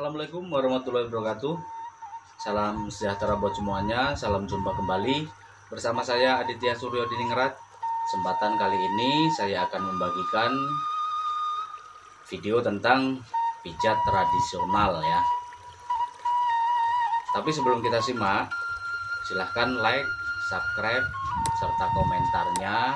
Assalamualaikum warahmatullahi wabarakatuh. Salam sejahtera buat semuanya. Salam jumpa kembali bersama saya Aditya Suryo Diningrat. Kesempatan kali ini saya akan membagikan video tentang pijat tradisional ya. Tapi sebelum kita simak, silahkan like, subscribe, serta komentarnya.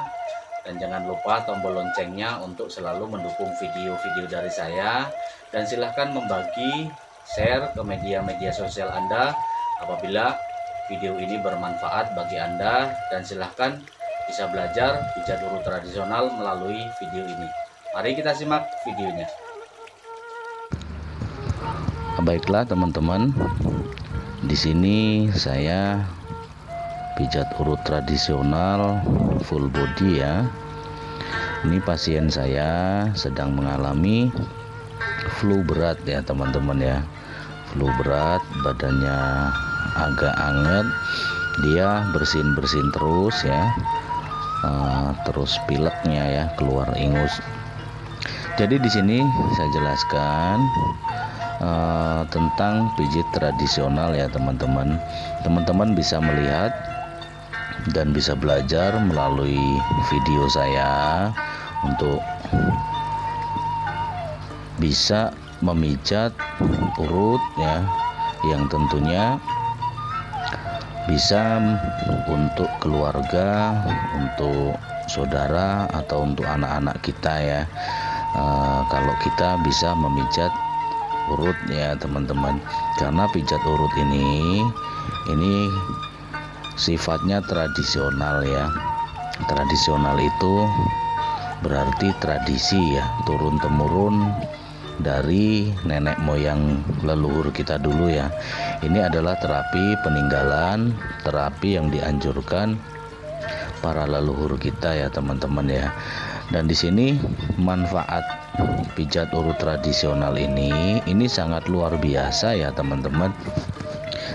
Dan jangan lupa tombol loncengnya untuk selalu mendukung video-video dari saya. Dan silahkan membagi, share ke media-media sosial Anda apabila video ini bermanfaat bagi Anda. Dan silahkan bisa belajar pijat urut tradisional melalui video ini. Mari kita simak videonya. Baiklah teman-teman, di sini saya pijat urut tradisional full body ya. Ini pasien saya sedang mengalami flu berat ya teman-teman ya. Flu berat, badannya agak anget, dia bersin-bersin terus ya. Terus pileknya ya, keluar ingus. Jadi di sini saya jelaskan tentang pijit tradisional ya teman-teman. Teman-teman bisa melihat dan bisa belajar melalui video saya untuk bisa memijat urut ya, yang tentunya bisa untuk keluarga, untuk saudara atau untuk anak-anak kita ya. Kalau kita bisa memijat urut ya teman-teman, karena pijat urut ini sifatnya tradisional ya. Tradisional itu berarti tradisi ya, turun temurun dari nenek moyang leluhur kita dulu ya. Ini adalah terapi peninggalan, terapi yang dianjurkan para leluhur kita ya teman-teman ya. Dan di sini manfaat pijat urut tradisional ini sangat luar biasa ya teman-teman.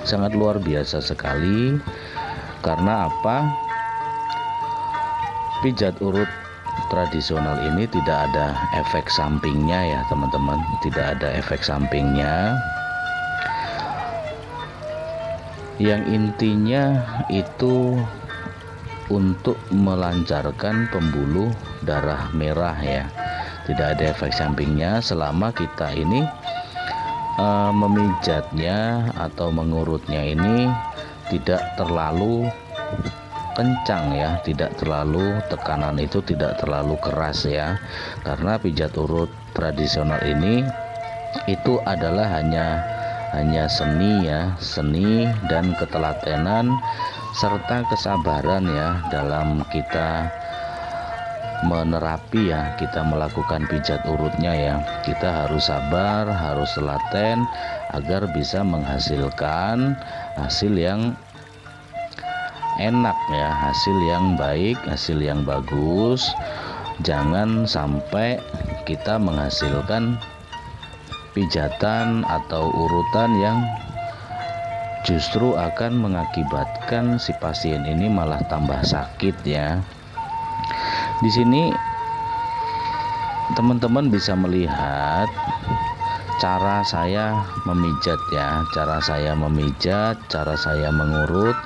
Sangat luar biasa sekali. Karena apa? Pijat urut tradisional ini tidak ada efek sampingnya ya teman-teman. Tidak ada efek sampingnya. Yang intinya itu untuk melancarkan pembuluh darah merah ya. Tidak ada efek sampingnya selama kita ini memijatnya atau mengurutnya ini tidak terlalu kencang ya, tidak terlalu, tekanan itu tidak terlalu keras ya. Karena pijat urut tradisional ini itu adalah hanya seni ya, seni dan ketelatenan serta kesabaran ya dalam kita menerapi ya, kita melakukan pijat urutnya ya. Kita harus sabar, harus telaten agar bisa menghasilkan hasil yang enak ya, hasil yang baik, hasil yang bagus. Jangan sampai kita menghasilkan pijatan atau urutan yang justru akan mengakibatkan si pasien ini malah tambah sakit ya. Di sini teman-teman bisa melihat cara saya memijat ya, cara saya memijat, cara saya mengurut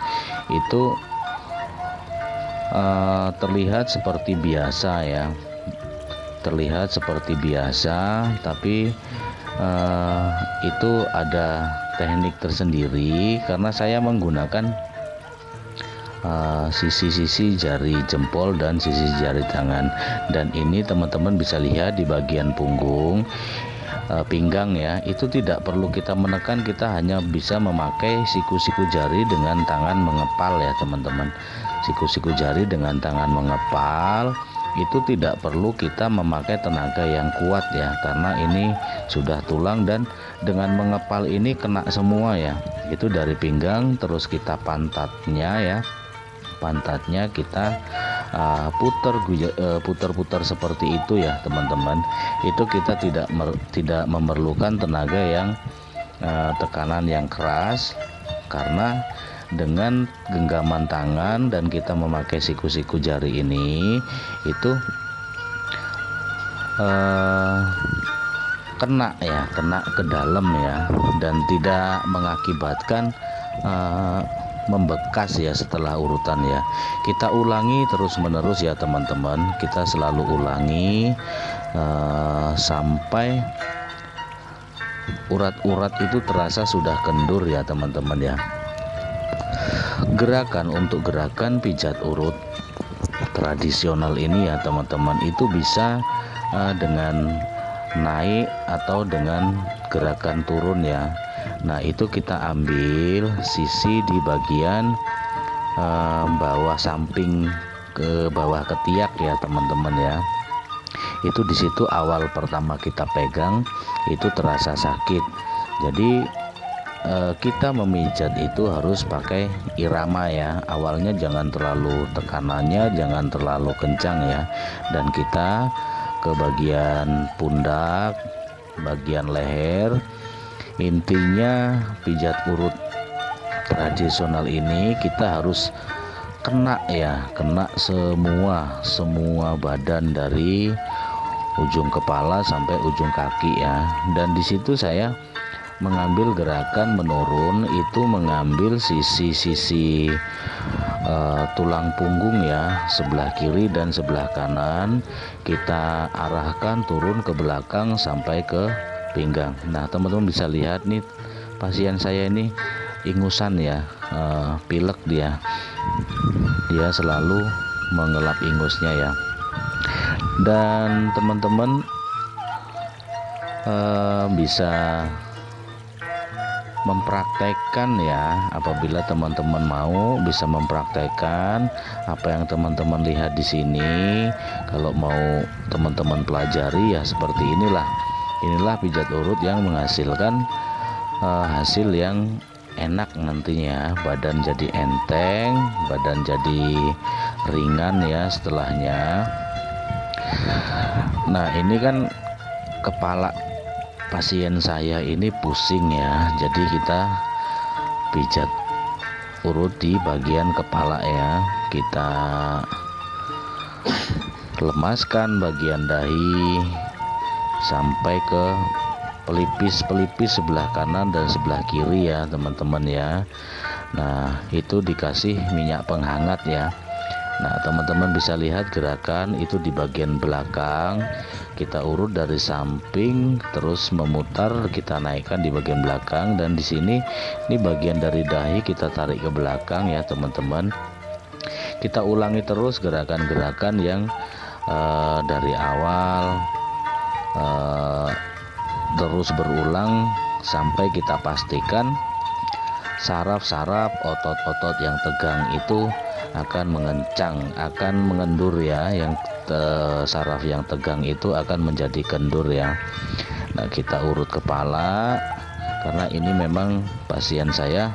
itu terlihat seperti biasa ya, terlihat seperti biasa, tapi itu ada teknik tersendiri karena saya menggunakan sisi-sisi jari jempol dan sisi jari tangan. Dan ini teman-teman bisa lihat di bagian punggung, pinggang ya, itu tidak perlu kita menekan, kita hanya bisa memakai siku-siku jari dengan tangan mengepal ya teman-teman. Siku-siku jari dengan tangan mengepal itu tidak perlu kita memakai tenaga yang kuat ya, karena ini sudah tulang dan dengan mengepal ini kena semua ya. Itu dari pinggang, terus kita pantatnya ya, pantatnya kita putar-putar seperti itu ya teman-teman. Itu kita tidak memerlukan tenaga yang tekanan yang keras, karena dengan genggaman tangan dan kita memakai siku-siku jari ini itu kena ke dalam ya, dan tidak mengakibatkan membekas ya setelah urutan ya. Kita ulangi terus menerus ya teman-teman, kita selalu ulangi sampai urat-urat itu terasa sudah kendur ya teman-teman ya. Untuk gerakan pijat urut tradisional ini ya teman-teman, itu bisa dengan naik atau dengan gerakan turun ya. Nah, itu kita ambil sisi di bagian bawah samping ke bawah ketiak ya teman-teman ya. Itu di situ awal pertama kita pegang itu terasa sakit. Jadi kita memijat itu harus pakai irama ya. Awalnya jangan terlalu tekanannya, jangan terlalu kencang ya. Dan kita ke bagian pundak, bagian leher. Intinya pijat urut tradisional ini kita harus kena semua badan dari ujung kepala sampai ujung kaki ya. Dan di situ saya mengambil gerakan menurun, itu mengambil sisi-sisi tulang punggung ya, sebelah kiri dan sebelah kanan, kita arahkan turun ke belakang sampai ke pinggang. Nah, teman-teman bisa lihat nih, pasien saya ini ingusan ya, pilek dia selalu mengelap ingusnya ya. Dan teman-teman bisa mempraktekkan ya, apabila teman-teman mau bisa mempraktekkan apa yang teman-teman lihat di sini. Kalau mau teman-teman pelajari ya seperti inilah pijat urut yang menghasilkan hasil yang enak nantinya. Badan jadi enteng, badan jadi ringan ya setelahnya. Nah, ini kan kepala pasien saya ini pusing ya, jadi kita pijat urut di bagian kepala ya. Kita lemaskan bagian dahi sampai ke pelipis sebelah kanan dan sebelah kiri ya teman-teman ya. Nah, itu dikasih minyak penghangat ya. Nah, teman-teman bisa lihat gerakan itu di bagian belakang. Kita urut dari samping terus memutar, kita naikkan di bagian belakang, dan di sini ini bagian dari dahi kita tarik ke belakang ya teman-teman. Kita ulangi terus gerakan-gerakan yang dari awal terus berulang sampai kita pastikan saraf-saraf otot-otot yang tegang itu akan mengendur ya. Yang saraf yang tegang itu akan menjadi kendur ya. Nah, kita urut kepala karena ini memang pasien saya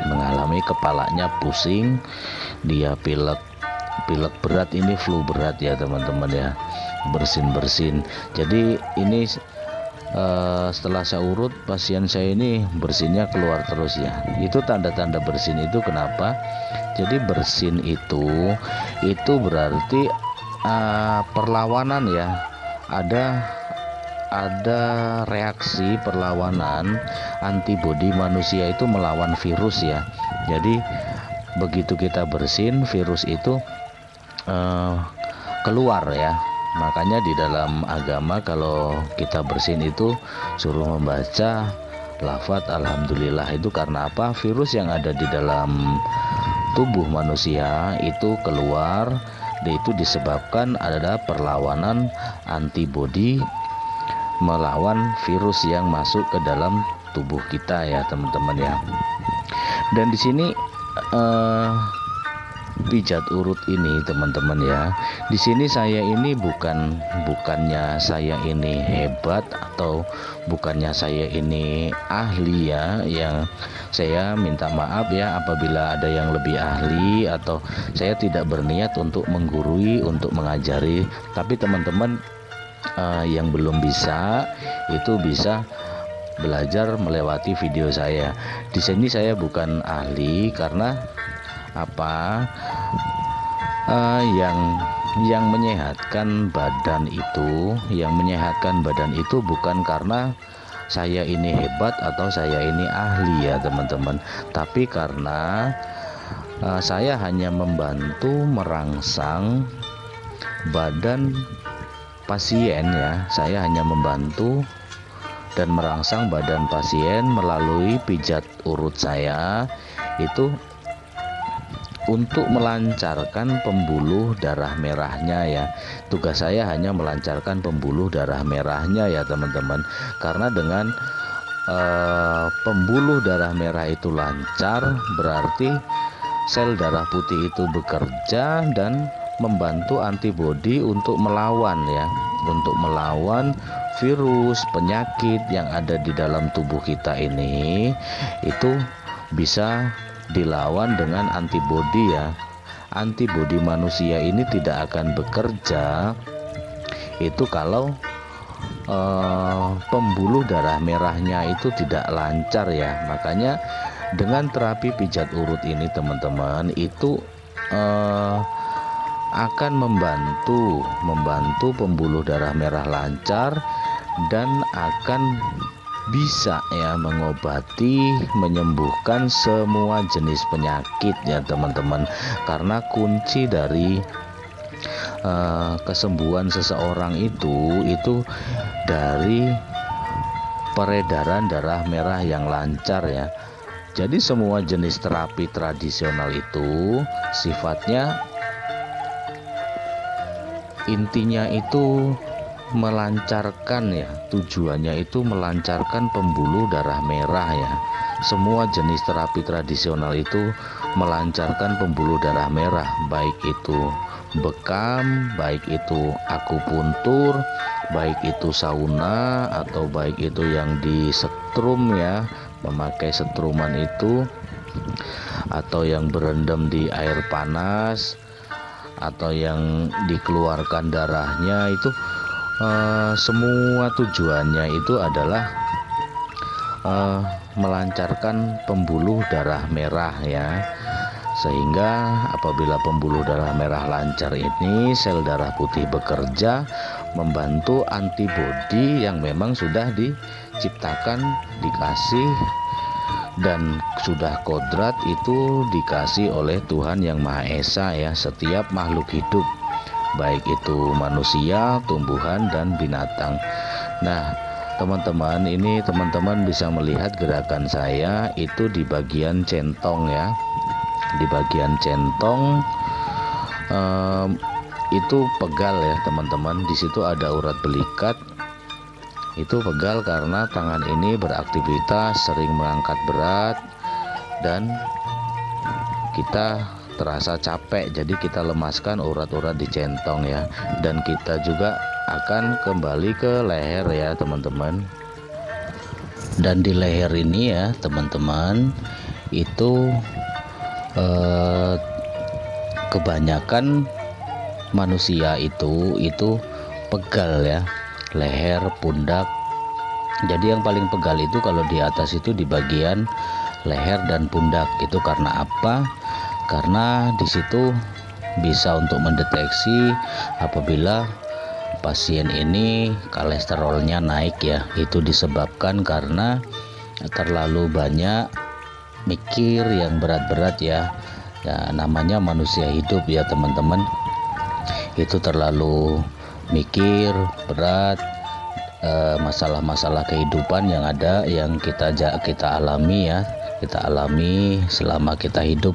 mengalami kepalanya pusing, dia pilek berat, ini flu berat ya teman-teman ya, bersin. Jadi ini setelah saya urut pasien saya ini bersinnya keluar terus ya. Itu tanda-tanda bersin itu kenapa? Jadi bersin itu berarti perlawanan ya, ada reaksi perlawanan antibodi manusia itu melawan virus ya. Jadi begitu kita bersin, virus itu keluar ya. Makanya di dalam agama kalau kita bersin itu suruh membaca lafaz alhamdulillah. Itu karena apa? Virus yang ada di dalam tubuh manusia itu keluar. Itu disebabkan ada perlawanan antibodi melawan virus yang masuk ke dalam tubuh kita ya teman-teman ya. Dan di sini pijat urut ini teman-teman ya, di sini saya ini bukannya saya ini hebat atau bukannya saya ini ahli ya. Yang saya minta maaf ya apabila ada yang lebih ahli, atau saya tidak berniat untuk menggurui, untuk mengajari. Tapi teman-teman yang belum bisa itu bisa belajar melewati video saya. Di sini saya bukan ahli karena apa? Yang yang menyehatkan badan itu bukan karena saya ini hebat atau saya ini ahli ya teman-teman, tapi karena saya hanya membantu merangsang badan pasien ya. Saya hanya membantu dan merangsang badan pasien melalui pijat urut saya itu untuk melancarkan pembuluh darah merahnya ya. Tugas saya hanya melancarkan pembuluh darah merahnya ya teman-teman. Karena dengan pembuluh darah merah itu lancar, berarti sel darah putih itu bekerja dan membantu antibodi untuk melawan virus, penyakit yang ada di dalam tubuh kita ini. Itu bisa dilawan dengan antibodi ya. Antibodi manusia ini tidak akan bekerja itu kalau pembuluh darah merahnya itu tidak lancar ya. Makanya dengan terapi pijat urut ini teman-teman itu akan membantu pembuluh darah merah lancar dan akan bisa ya mengobati, menyembuhkan semua jenis penyakit ya teman-teman. Karena kunci dari kesembuhan seseorang itu dari peredaran darah merah yang lancar ya. Jadi semua jenis terapi tradisional itu sifatnya intinya itu melancarkan ya, tujuannya itu melancarkan pembuluh darah merah ya. Semua jenis terapi tradisional itu melancarkan pembuluh darah merah, baik itu bekam, baik itu akupuntur, baik itu sauna, atau baik itu yang di setrum ya, memakai setruman itu, atau yang berendam di air panas, atau yang dikeluarkan darahnya itu semua tujuannya itu adalah melancarkan pembuluh darah merah ya. Sehingga apabila pembuluh darah merah lancar ini, sel darah putih bekerja membantu antibodi yang memang sudah diciptakan, dikasih dan sudah kodrat itu dikasih oleh Tuhan Yang Maha Esa ya, setiap makhluk hidup, baik itu manusia, tumbuhan, dan binatang. Nah teman-teman, ini teman-teman bisa melihat gerakan saya itu di bagian centong ya. Di bagian centong itu pegal ya teman-teman. Di situ ada urat belikat. Itu pegal karena tangan ini beraktivitas, sering mengangkat berat, dan kita terasa capek, jadi kita lemaskan urat-urat di centong ya. Dan kita juga akan kembali ke leher ya teman-teman. Dan di leher ini ya teman-teman, itu kebanyakan manusia itu pegal ya, leher, pundak. Jadi yang paling pegal itu kalau di atas itu di bagian leher dan pundak. Itu karena apa? Karena di situ bisa untuk mendeteksi apabila pasien ini kolesterolnya naik ya. Itu disebabkan karena terlalu banyak mikir yang berat-berat ya. Ya namanya manusia hidup ya teman-teman. Itu terlalu mikir berat, masalah-masalah kehidupan yang ada, yang kita alami ya, kita alami selama kita hidup.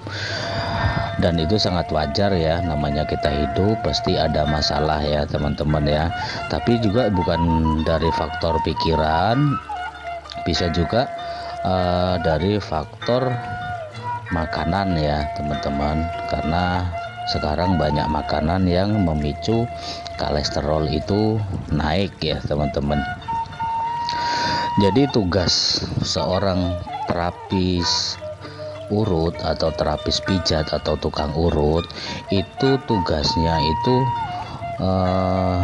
Dan itu sangat wajar ya, namanya kita hidup pasti ada masalah ya teman-teman ya. Tapi juga bukan dari faktor pikiran, bisa juga dari faktor makanan ya teman-teman. Karena sekarang banyak makanan yang memicu kolesterol itu naik ya teman-teman. Jadi tugas seorang terapis urut atau terapis pijat atau tukang urut itu tugasnya itu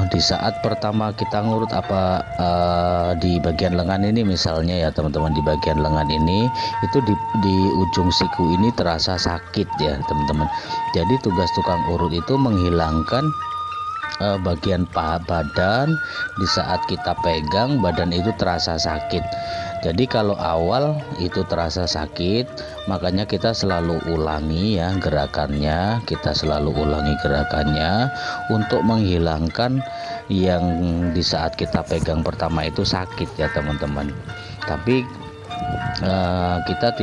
di saat pertama kita ngurut di bagian lengan ini misalnya ya teman-teman, di bagian lengan ini itu di ujung siku ini terasa sakit ya teman-teman. Jadi tugas tukang urut itu menghilangkan bagian badan. Di saat kita pegang, badan itu terasa sakit. Jadi kalau awal itu terasa sakit, makanya kita selalu ulangi ya gerakannya, untuk menghilangkan yang di saat kita pegang pertama itu sakit ya teman-teman. Tapi kita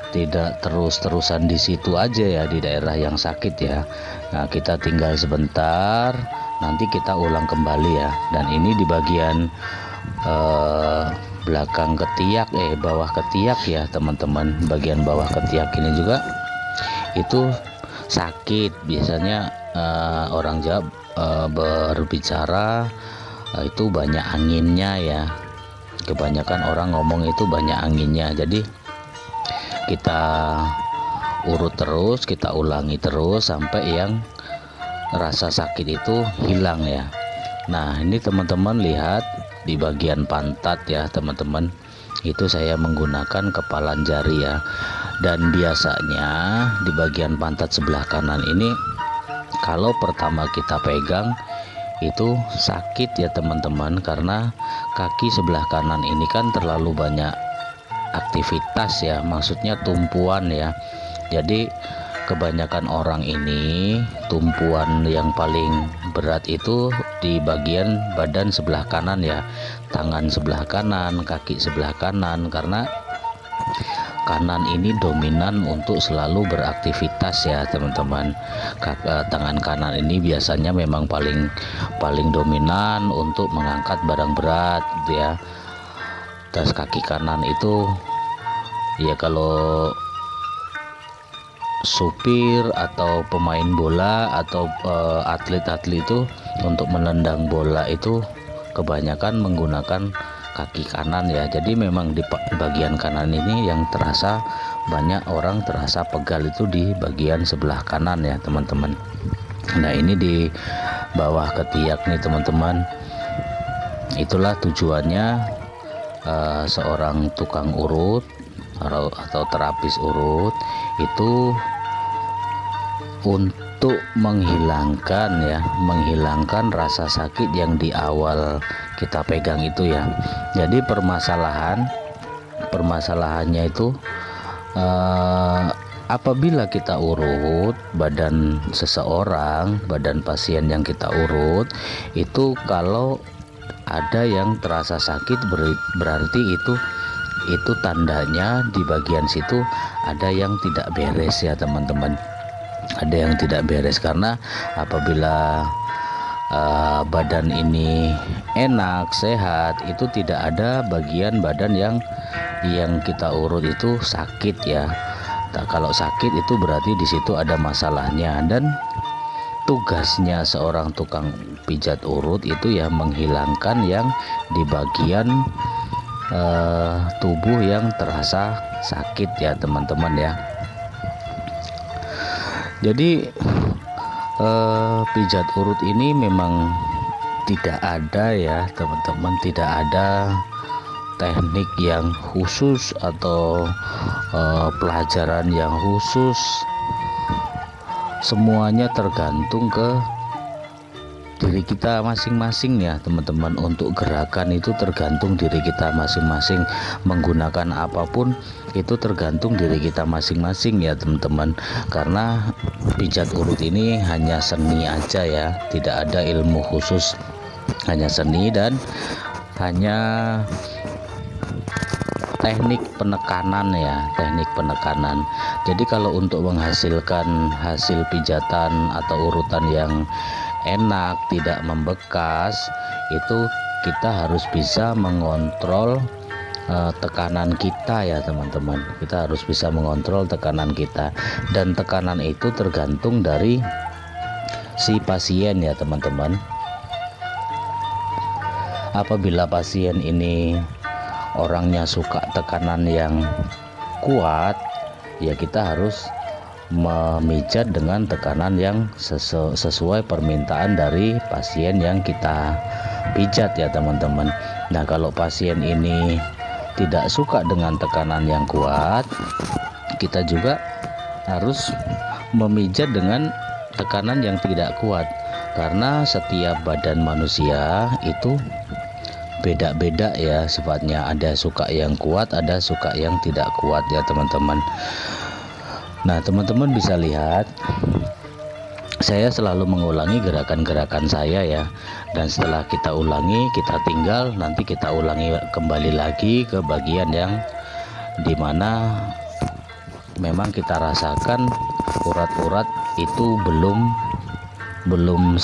tidak terus-terusan di situ aja ya, di daerah yang sakit ya. Nah, kita tinggal sebentar, nanti kita ulang kembali ya. Dan ini di bagian belakang ketiak, bawah ketiak ya teman-teman. Bagian bawah ketiak ini juga itu sakit. Biasanya orang Jawa berbicara itu banyak anginnya ya. Kebanyakan orang ngomong itu banyak anginnya. Jadi kita urut terus, kita ulangi terus sampai yang rasa sakit itu hilang ya. Nah, ini teman-teman lihat di bagian pantat ya teman-teman, itu saya menggunakan kepalan jari ya. Dan biasanya di bagian pantat sebelah kanan ini kalau pertama kita pegang itu sakit ya teman-teman, karena kaki sebelah kanan ini kan terlalu banyak aktivitas ya, maksudnya tumpuan ya. Jadi kebanyakan orang ini tumpuan yang paling berat itu di bagian badan sebelah kanan ya, tangan sebelah kanan, kaki sebelah kanan, karena kanan ini dominan untuk selalu beraktivitas ya teman-teman. Tangan kanan ini biasanya memang paling dominan untuk mengangkat barang berat gitu ya. Terus kaki kanan itu ya kalau supir atau pemain bola atau atlet-atlet itu untuk menendang bola itu kebanyakan menggunakan kaki kanan ya. Jadi memang di bagian kanan ini yang terasa banyak orang terasa pegal itu di bagian sebelah kanan ya teman-teman. Nah, ini di bawah ketiak nih teman-teman. Itulah tujuannya seorang tukang urut atau terapis urut itu untuk menghilangkan rasa sakit yang di awal kita pegang itu ya. Jadi permasalahannya itu apabila kita urut badan seseorang, badan pasien yang kita urut itu, kalau ada yang terasa sakit berarti itu tandanya di bagian situ ada yang tidak beres ya teman-teman. Ada yang tidak beres, karena apabila badan ini enak, sehat, itu tidak ada bagian badan yang kita urut itu sakit ya. Kalau sakit itu berarti di situ ada masalahnya. Dan tugasnya seorang tukang pijat urut itu ya menghilangkan yang di bagian tubuh yang terasa sakit ya teman-teman ya. Jadi pijat urut ini memang tidak ada ya teman-teman, tidak ada teknik yang khusus atau pelajaran yang khusus. Semuanya tergantung ke diri kita masing-masing ya teman-teman. Untuk gerakan itu tergantung diri kita masing-masing, menggunakan apapun itu tergantung diri kita masing-masing ya teman-teman. Karena pijat urut ini hanya seni aja ya, tidak ada ilmu khusus, hanya seni dan hanya teknik penekanan ya, teknik penekanan. Jadi kalau untuk menghasilkan hasil pijatan atau urutan yang enak, tidak membekas, itu kita harus bisa mengontrol tekanan kita ya teman-teman. Kita harus bisa mengontrol tekanan kita, dan tekanan itu tergantung dari si pasien ya teman-teman. Apabila pasien ini orangnya suka tekanan yang kuat, ya kita harus memijat dengan tekanan yang sesuai permintaan dari pasien yang kita pijat ya teman-teman. Nah, kalau pasien ini tidak suka dengan tekanan yang kuat, kita juga harus memijat dengan tekanan yang tidak kuat. karena setiap badan manusia itu beda-beda ya sifatnya. Ada suka yang kuat, ada suka yang tidak kuat ya teman-teman. Nah teman-teman bisa lihat, saya selalu mengulangi gerakan-gerakan saya ya, dan setelah kita ulangi, kita tinggal nanti kita ulangi kembali lagi ke bagian yang dimana memang kita rasakan urat-urat itu belum 100%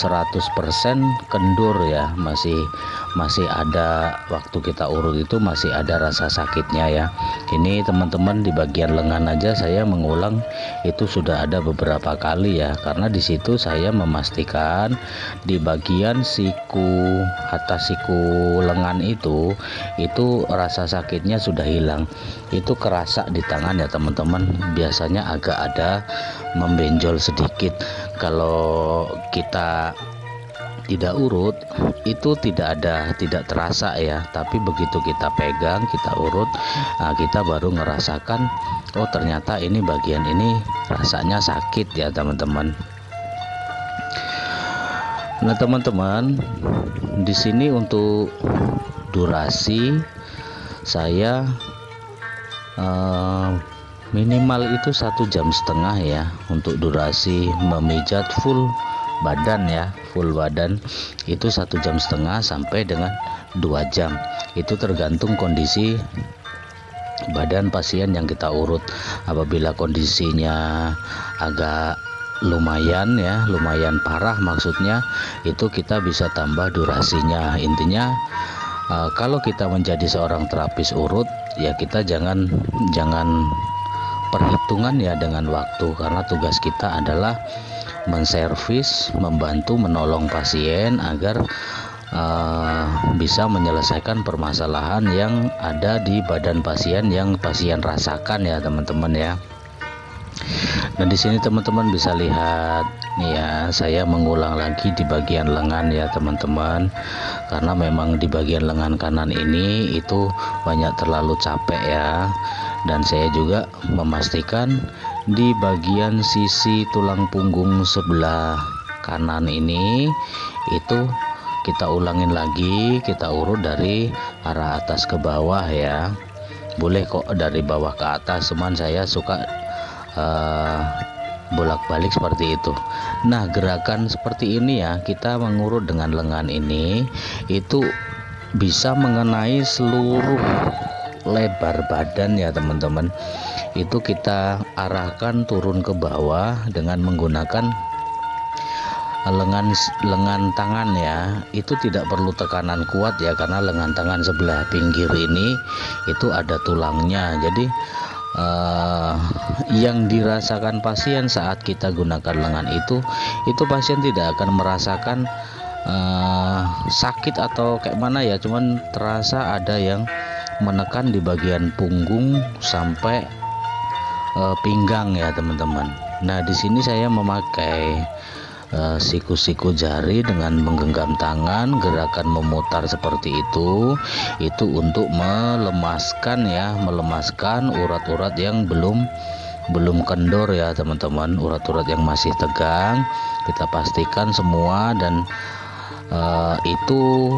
kendur ya, masih ada waktu kita urut itu masih ada rasa sakitnya ya. Ini teman-teman di bagian lengan aja saya mengulang itu sudah ada beberapa kali ya, karena di situ saya memastikan di bagian siku, atas siku lengan itu rasa sakitnya sudah hilang. Itu kerasa di tangan ya teman-teman, biasanya agak ada membenjol sedikit. Kalau kita tidak urut itu tidak terasa ya, tapi begitu kita pegang, kita urut, kita baru ngerasakan, oh ternyata ini bagian ini rasanya sakit ya teman-teman. Nah teman-teman, di sini untuk durasi saya minimal itu 1,5 jam ya untuk durasi memijat full badan ya, full badan itu 1,5 jam sampai dengan 2 jam. Itu tergantung kondisi badan pasien yang kita urut. Apabila kondisinya agak lumayan parah maksudnya, itu kita bisa tambah durasinya. Intinya kalau kita menjadi seorang terapis urut ya, kita jangan perhitungan ya dengan waktu, karena tugas kita adalah menservis, membantu, menolong pasien agar bisa menyelesaikan permasalahan yang ada di badan pasien yang pasien rasakan ya teman-teman ya. Nah di sini teman-teman bisa lihat nih ya, saya mengulang lagi di bagian lengan ya teman-teman, karena memang di bagian lengan kanan ini itu banyak terlalu capek ya, dan saya juga memastikan di bagian sisi tulang punggung sebelah kanan ini itu kita ulangin lagi, kita urut dari arah atas ke bawah ya, boleh kok dari bawah ke atas, cuman saya suka bolak-balik seperti itu. Nah gerakan seperti ini ya, kita mengurut dengan lengan ini itu bisa mengenai seluruh lebar badan ya teman-teman. Itu kita arahkan turun ke bawah dengan menggunakan lengan tangan ya. Itu tidak perlu tekanan kuat ya, karena lengan tangan sebelah pinggir ini itu ada tulangnya. Jadi yang dirasakan pasien saat kita gunakan lengan itu pasien tidak akan merasakan sakit atau kayak mana ya, cuman terasa ada yang menekan di bagian punggung sampai pinggang ya teman-teman. Nah di sini saya memakai siku-siku jari dengan menggenggam tangan, gerakan memutar seperti itu untuk melemaskan urat-urat yang belum kendor ya teman-teman. Urat-urat yang masih tegang kita pastikan semua, dan itu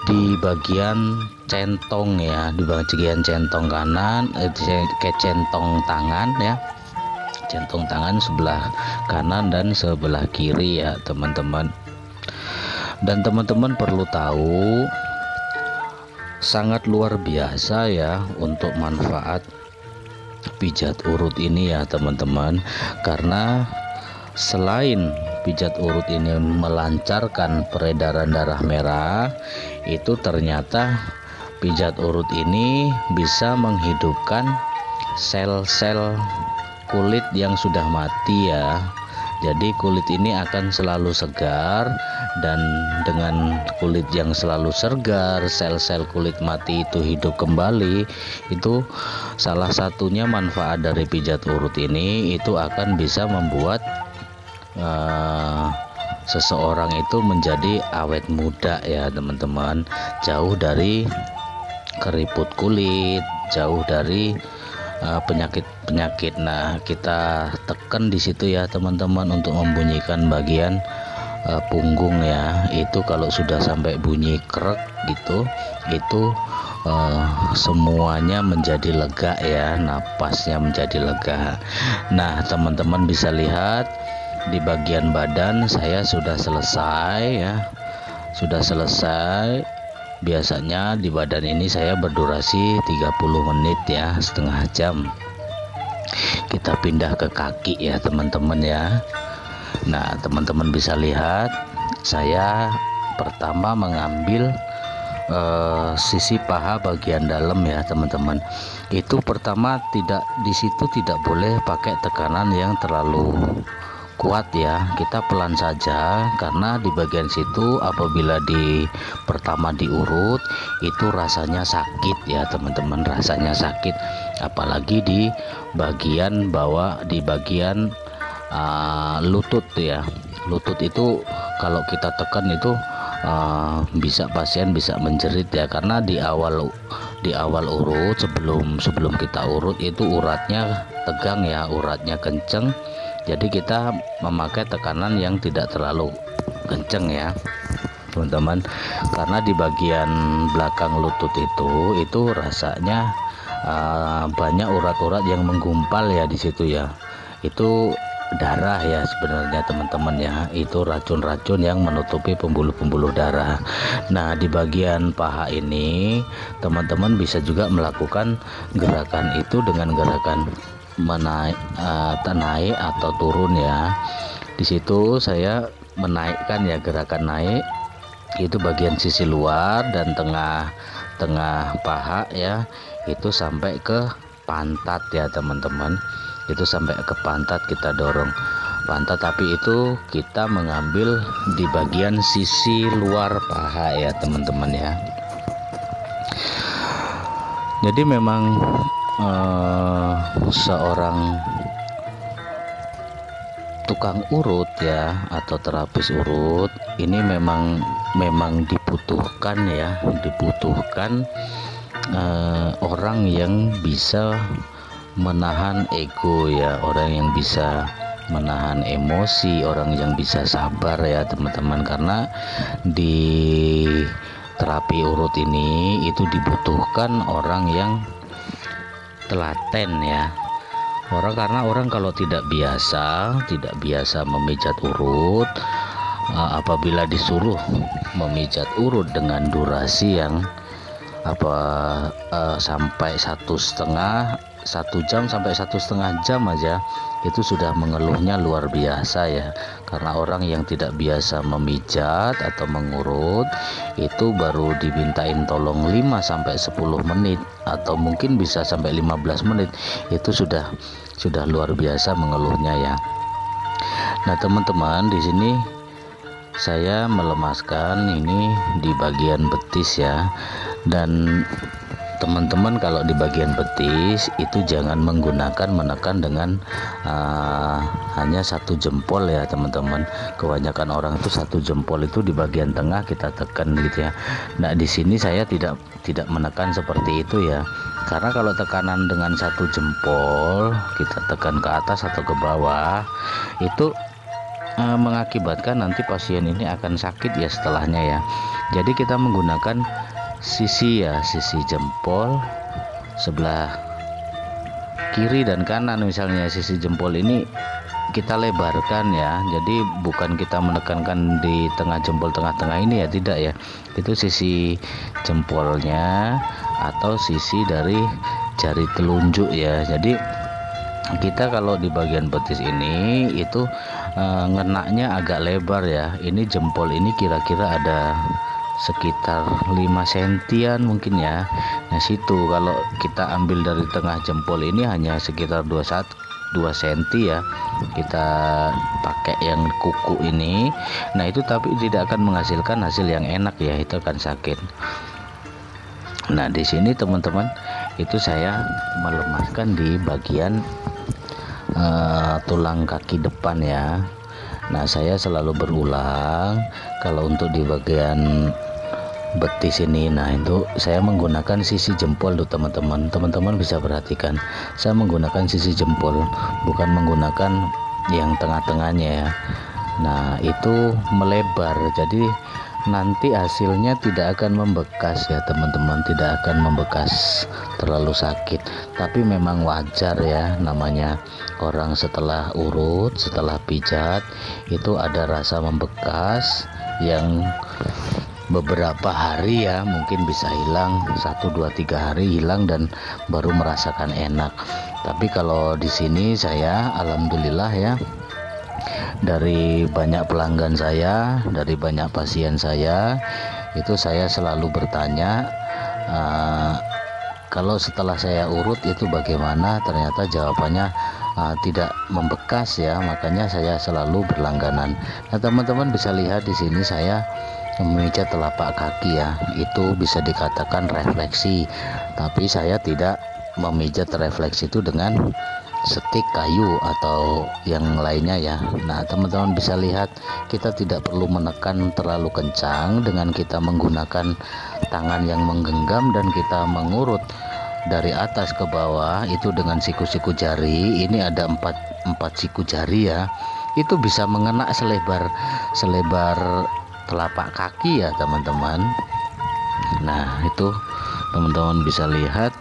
di bagian centong ya, di bagian centong kanan, ke centong tangan ya, centong tangan sebelah kanan dan sebelah kiri ya teman-teman. Dan teman-teman perlu tahu, sangat luar biasa ya untuk manfaat pijat urut ini ya teman-teman, karena selain pijat urut ini melancarkan peredaran darah merah, itu ternyata pijat urut ini bisa menghidupkan sel-sel kulit yang sudah mati ya. Jadi kulit ini akan selalu segar, dan dengan kulit yang selalu segar, sel-sel kulit mati itu hidup kembali. Itu salah satunya manfaat dari pijat urut ini, itu akan bisa membuat seseorang itu menjadi awet muda ya teman-teman, jauh dari keriput kulit, jauh dari penyakit-penyakit. Nah kita tekan di situ ya teman-teman untuk membunyikan bagian punggung ya, itu kalau sudah sampai bunyi krek gitu, itu semuanya menjadi lega ya, napasnya menjadi lega. Nah teman-teman bisa lihat di bagian badan saya sudah selesai ya, sudah selesai. Biasanya di badan ini saya berdurasi 30 menit ya, setengah jam. Kita pindah ke kaki ya teman-teman ya. Nah teman-teman bisa lihat saya pertama mengambil sisi paha bagian dalam ya teman-teman. Itu pertama tidak, di situ tidak boleh pakai tekanan yang terlalu kuat ya, kita pelan saja, karena di bagian situ apabila pertama diurut itu rasanya sakit ya teman-teman, rasanya sakit, apalagi di bagian bawah, di bagian lutut ya. Lutut itu kalau kita tekan itu pasien bisa menjerit ya, karena di awal urut, sebelum kita urut itu uratnya tegang ya, uratnya kenceng, jadi kita memakai tekanan yang tidak terlalu kenceng ya teman-teman, karena di bagian belakang lutut itu rasanya banyak urat-urat yang menggumpal ya di situ ya, itu darah ya sebenarnya teman-teman ya, itu racun-racun yang menutupi pembuluh-pembuluh darah. Nah di bagian paha ini teman-teman bisa juga melakukan gerakan itu dengan gerakan naik atau turun ya. Di situ saya menaikkan ya, gerakan naik itu bagian sisi luar dan tengah paha ya, itu sampai ke pantat ya teman-teman, itu sampai ke pantat, kita dorong pantat, tapi itu kita mengambil di bagian sisi luar paha ya teman-teman ya. Jadi memang seorang tukang urut ya atau terapis urut ini memang dibutuhkan ya, dibutuhkan orang yang bisa menahan ego ya, orang yang bisa menahan emosi, orang yang bisa sabar ya teman-teman, karena di terapi urut ini itu dibutuhkan orang yang telaten ya, karena orang kalau tidak biasa memijat urut, apabila disuruh memijat urut dengan durasi yang sampai 1 jam sampai 1,5 jam aja, itu sudah mengeluhnya luar biasa ya, karena orang yang tidak biasa memijat atau mengurut itu baru dimintain tolong 5 sampai 10 menit atau mungkin bisa sampai 15 menit itu sudah luar biasa mengeluhnya ya. Nah teman-teman, di sini saya melemaskan ini di bagian betis ya, dan teman-teman kalau di bagian betis itu jangan menekan dengan hanya 1 jempol ya teman-teman. Kebanyakan orang itu 1 jempol itu di bagian tengah kita tekan gitu ya. Nah di sini saya tidak menekan seperti itu ya, karena kalau tekanan dengan 1 jempol kita tekan ke atas atau ke bawah itu mengakibatkan nanti pasien ini akan sakit ya setelahnya ya. Jadi kita menggunakan sisi jempol sebelah kiri dan kanan, misalnya sisi jempol ini kita lebarkan ya, jadi bukan kita menekankan di tengah jempol tengah-tengah ini ya, tidak ya, itu sisi jempolnya atau sisi dari jari telunjuk ya. Jadi kita kalau di bagian betis ini itu ngenaknya agak lebar ya, ini jempol ini kira-kira ada sekitar 5 sentian mungkin ya. Nah situ kalau kita ambil dari tengah jempol ini hanya sekitar 2 senti ya, kita pakai yang kuku ini. Nah itu tapi tidak akan menghasilkan hasil yang enak ya, itu akan sakit. Nah di sini teman-teman itu saya melemaskan di bagian tulang kaki depan ya. Nah saya selalu berulang kalau untuk di bagian betis ini. Nah itu saya menggunakan sisi jempol tuh teman-teman bisa perhatikan, saya menggunakan sisi jempol, bukan menggunakan yang tengah-tengahnya ya. Nah, itu melebar, jadi nanti hasilnya tidak akan membekas ya teman-teman, tidak akan membekas terlalu sakit. Tapi memang wajar ya, namanya orang setelah urut, setelah pijat itu ada rasa membekas yang beberapa hari ya, mungkin bisa hilang 1 2 3 hari hilang dan baru merasakan enak. Tapi kalau di sini saya alhamdulillah ya, dari banyak pelanggan saya, dari banyak pasien saya, itu saya selalu bertanya, kalau setelah saya urut itu bagaimana? Ternyata jawabannya tidak membekas ya, makanya saya selalu berlangganan. Nah, teman-teman bisa lihat di sini saya memijat telapak kaki ya, itu bisa dikatakan refleksi, tapi saya tidak memijat refleksi itu dengan stik kayu atau yang lainnya ya. Nah, teman-teman bisa lihat kita tidak perlu menekan terlalu kencang dengan kita menggunakan tangan yang menggenggam, dan kita mengurut dari atas ke bawah itu dengan siku-siku jari. Ini ada empat siku jari ya, itu bisa mengena selebar telapak kaki ya teman-teman. Nah, itu teman-teman bisa lihat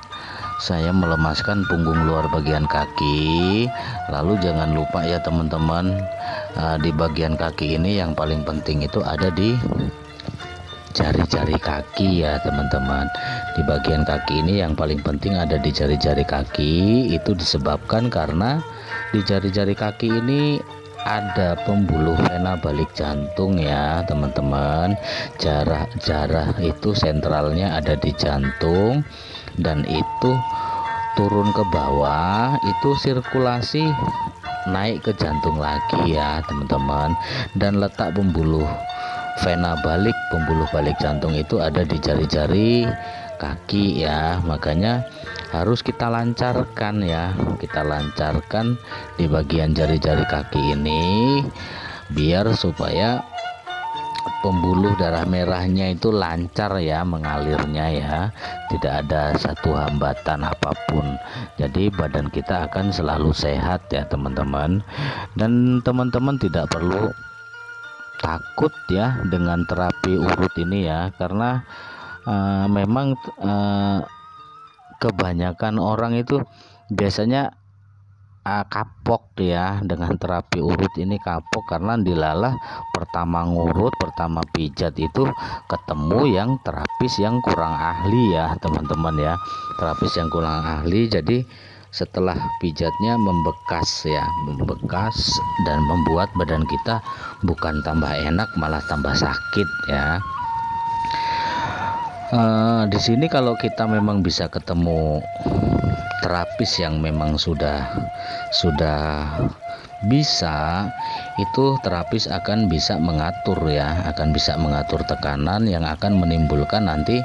saya melemaskan punggung luar bagian kaki. Lalu jangan lupa ya teman-teman, di bagian kaki ini yang paling penting itu ada di jari-jari kaki ya teman-teman. Di bagian kaki ini yang paling penting ada di jari-jari kaki. Itu disebabkan karena di jari-jari kaki ini ada pembuluh vena balik jantung ya teman-teman. Jarah itu sentralnya ada di jantung, dan itu turun ke bawah, itu sirkulasi naik ke jantung lagi ya teman-teman. Dan letak pembuluh balik jantung itu ada di jari-jari kaki ya, makanya harus kita lancarkan ya, kita lancarkan di bagian jari-jari kaki ini biar supaya pembuluh darah merahnya itu lancar ya mengalirnya ya, tidak ada satu hambatan apapun. Jadi badan kita akan selalu sehat ya teman-teman. Dan teman-teman tidak perlu takut ya dengan terapi urut ini ya, karena memang kebanyakan orang itu biasanya kapok ya dengan terapi urut ini, kapok karena dilalah pertama ngurut, pertama pijat itu ketemu yang terapis yang kurang ahli ya teman-teman ya, terapis yang kurang ahli. Jadi setelah pijatnya membekas ya, membekas dan membuat badan kita bukan tambah enak malah tambah sakit ya. Di sini kalau kita memang bisa ketemu terapis yang memang sudah bisa, itu terapis akan bisa mengatur ya, akan bisa mengatur tekanan yang akan menimbulkan nanti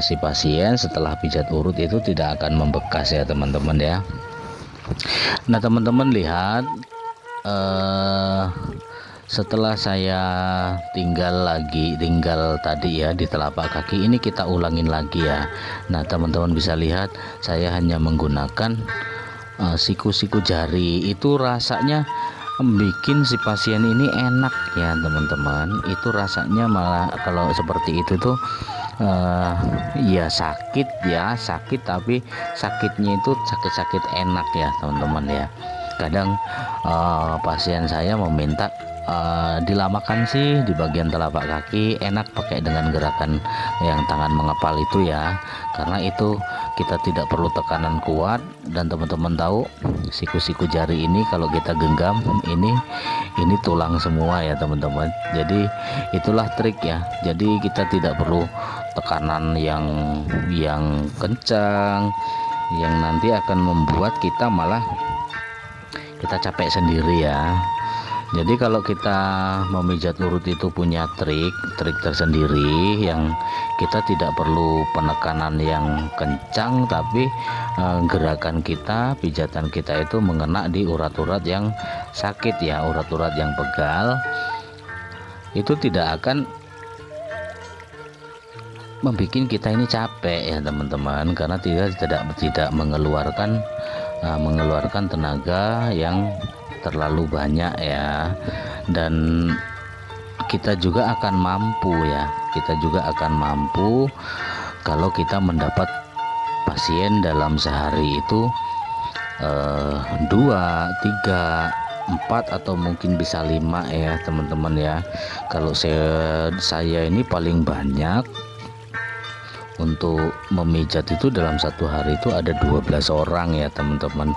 si pasien setelah pijat urut itu tidak akan membekas ya teman-teman ya. Nah, teman-teman lihat, setelah saya tinggal tadi ya di telapak kaki ini, kita ulangin lagi ya. Nah, teman-teman bisa lihat saya hanya menggunakan siku-siku jari, itu rasanya bikin si pasien ini enak ya teman-teman. Itu rasanya malah kalau seperti itu tuh ya sakit tapi sakitnya itu sakit enak ya teman-teman ya. Kadang pasien saya meminta dilamakan sih di bagian telapak kaki, enak pakai dengan gerakan yang tangan mengepal itu ya, karena itu kita tidak perlu tekanan kuat. Dan teman-teman tahu siku-siku jari ini kalau kita genggam ini tulang semua ya teman-teman. Jadi itulah trik ya, jadi kita tidak perlu tekanan yang kencang yang nanti akan membuat kita malah kita capek sendiri ya. Jadi kalau kita memijat urut itu punya trik tersendiri yang kita tidak perlu penekanan yang kencang, tapi gerakan kita, pijatan kita itu mengena di urat-urat yang sakit ya, urat-urat yang pegal. Itu tidak akan membuat kita ini capek ya teman-teman, karena tidak mengeluarkan tenaga yang terlalu banyak ya, dan kita juga akan mampu ya, kita juga akan mampu kalau kita mendapat pasien dalam sehari itu 2, 3, 4 atau mungkin bisa 5 ya teman-teman ya. Kalau saya ini paling banyak untuk memijat itu dalam satu hari itu ada 12 orang ya teman-teman.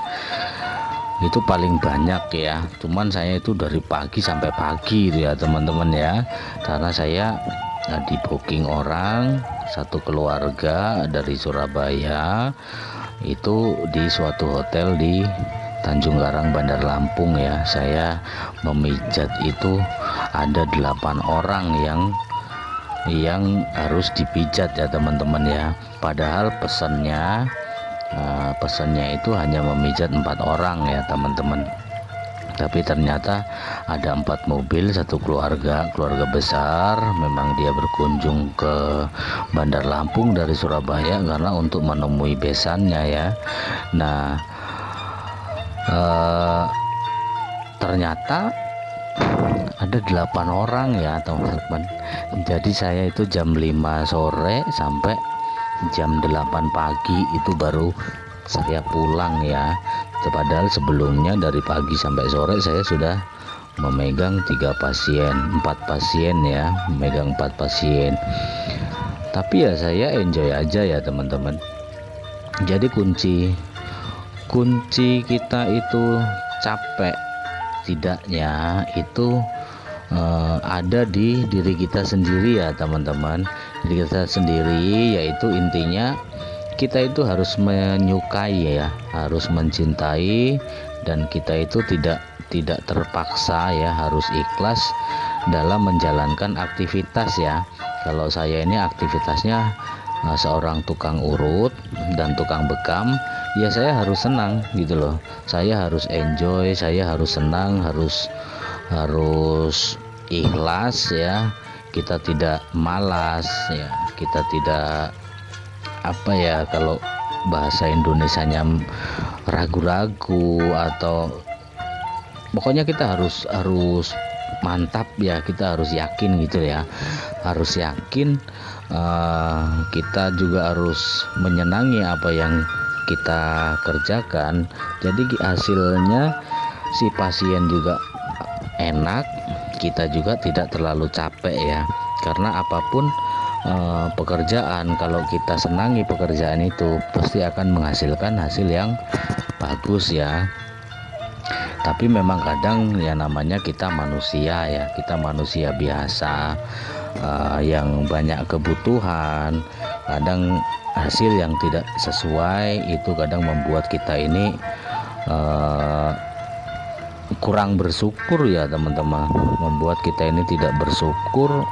Itu paling banyak ya, cuman saya itu dari pagi sampai pagi itu ya teman-teman ya, karena saya di booking orang satu keluarga dari Surabaya itu di suatu hotel di Tanjung Karang, Bandar Lampung ya. Saya memijat itu ada 8 orang yang harus dipijat ya teman-teman ya, padahal pesannya itu hanya memijat 4 orang ya teman-teman, tapi ternyata ada 4 mobil, satu keluarga besar. Memang dia berkunjung ke Bandar Lampung dari Surabaya karena untuk menemui besannya ya. Nah ternyata ada 8 orang ya teman-teman. Jadi saya itu jam 5 sore sampai jam 8 pagi itu baru saya pulang ya. Padahal sebelumnya dari pagi sampai sore saya sudah memegang 4 pasien ya, memegang 4 pasien. Tapi ya saya enjoy aja ya teman-teman. Jadi kunci kita itu capek tidaknya itu ada di diri kita sendiri ya teman-teman. Diri kita sendiri, yaitu intinya kita itu harus menyukai ya, harus mencintai, dan kita itu tidak terpaksa ya, harus ikhlas dalam menjalankan aktivitas ya. Kalau saya ini aktivitasnya seorang tukang urut dan tukang bekam, ya saya harus senang gitu loh. Saya harus enjoy, saya harus senang, harus ikhlas ya. Kita tidak malas ya, kita tidak kalau bahasa Indonesianya ragu-ragu, atau pokoknya kita harus mantap ya, kita harus yakin gitu ya, harus yakin. Kita juga harus menyenangi apa yang kita kerjakan. Jadi hasilnya si pasien juga enak, kita juga tidak terlalu capek ya. Karena apapun pekerjaan, kalau kita senangi pekerjaan itu pasti akan menghasilkan hasil yang bagus ya. Tapi memang kadang ya namanya kita manusia ya, kita manusia biasa yang banyak kebutuhan. Kadang hasil yang tidak sesuai itu kadang membuat kita ini kurang bersyukur ya teman-teman, membuat kita ini tidak bersyukur,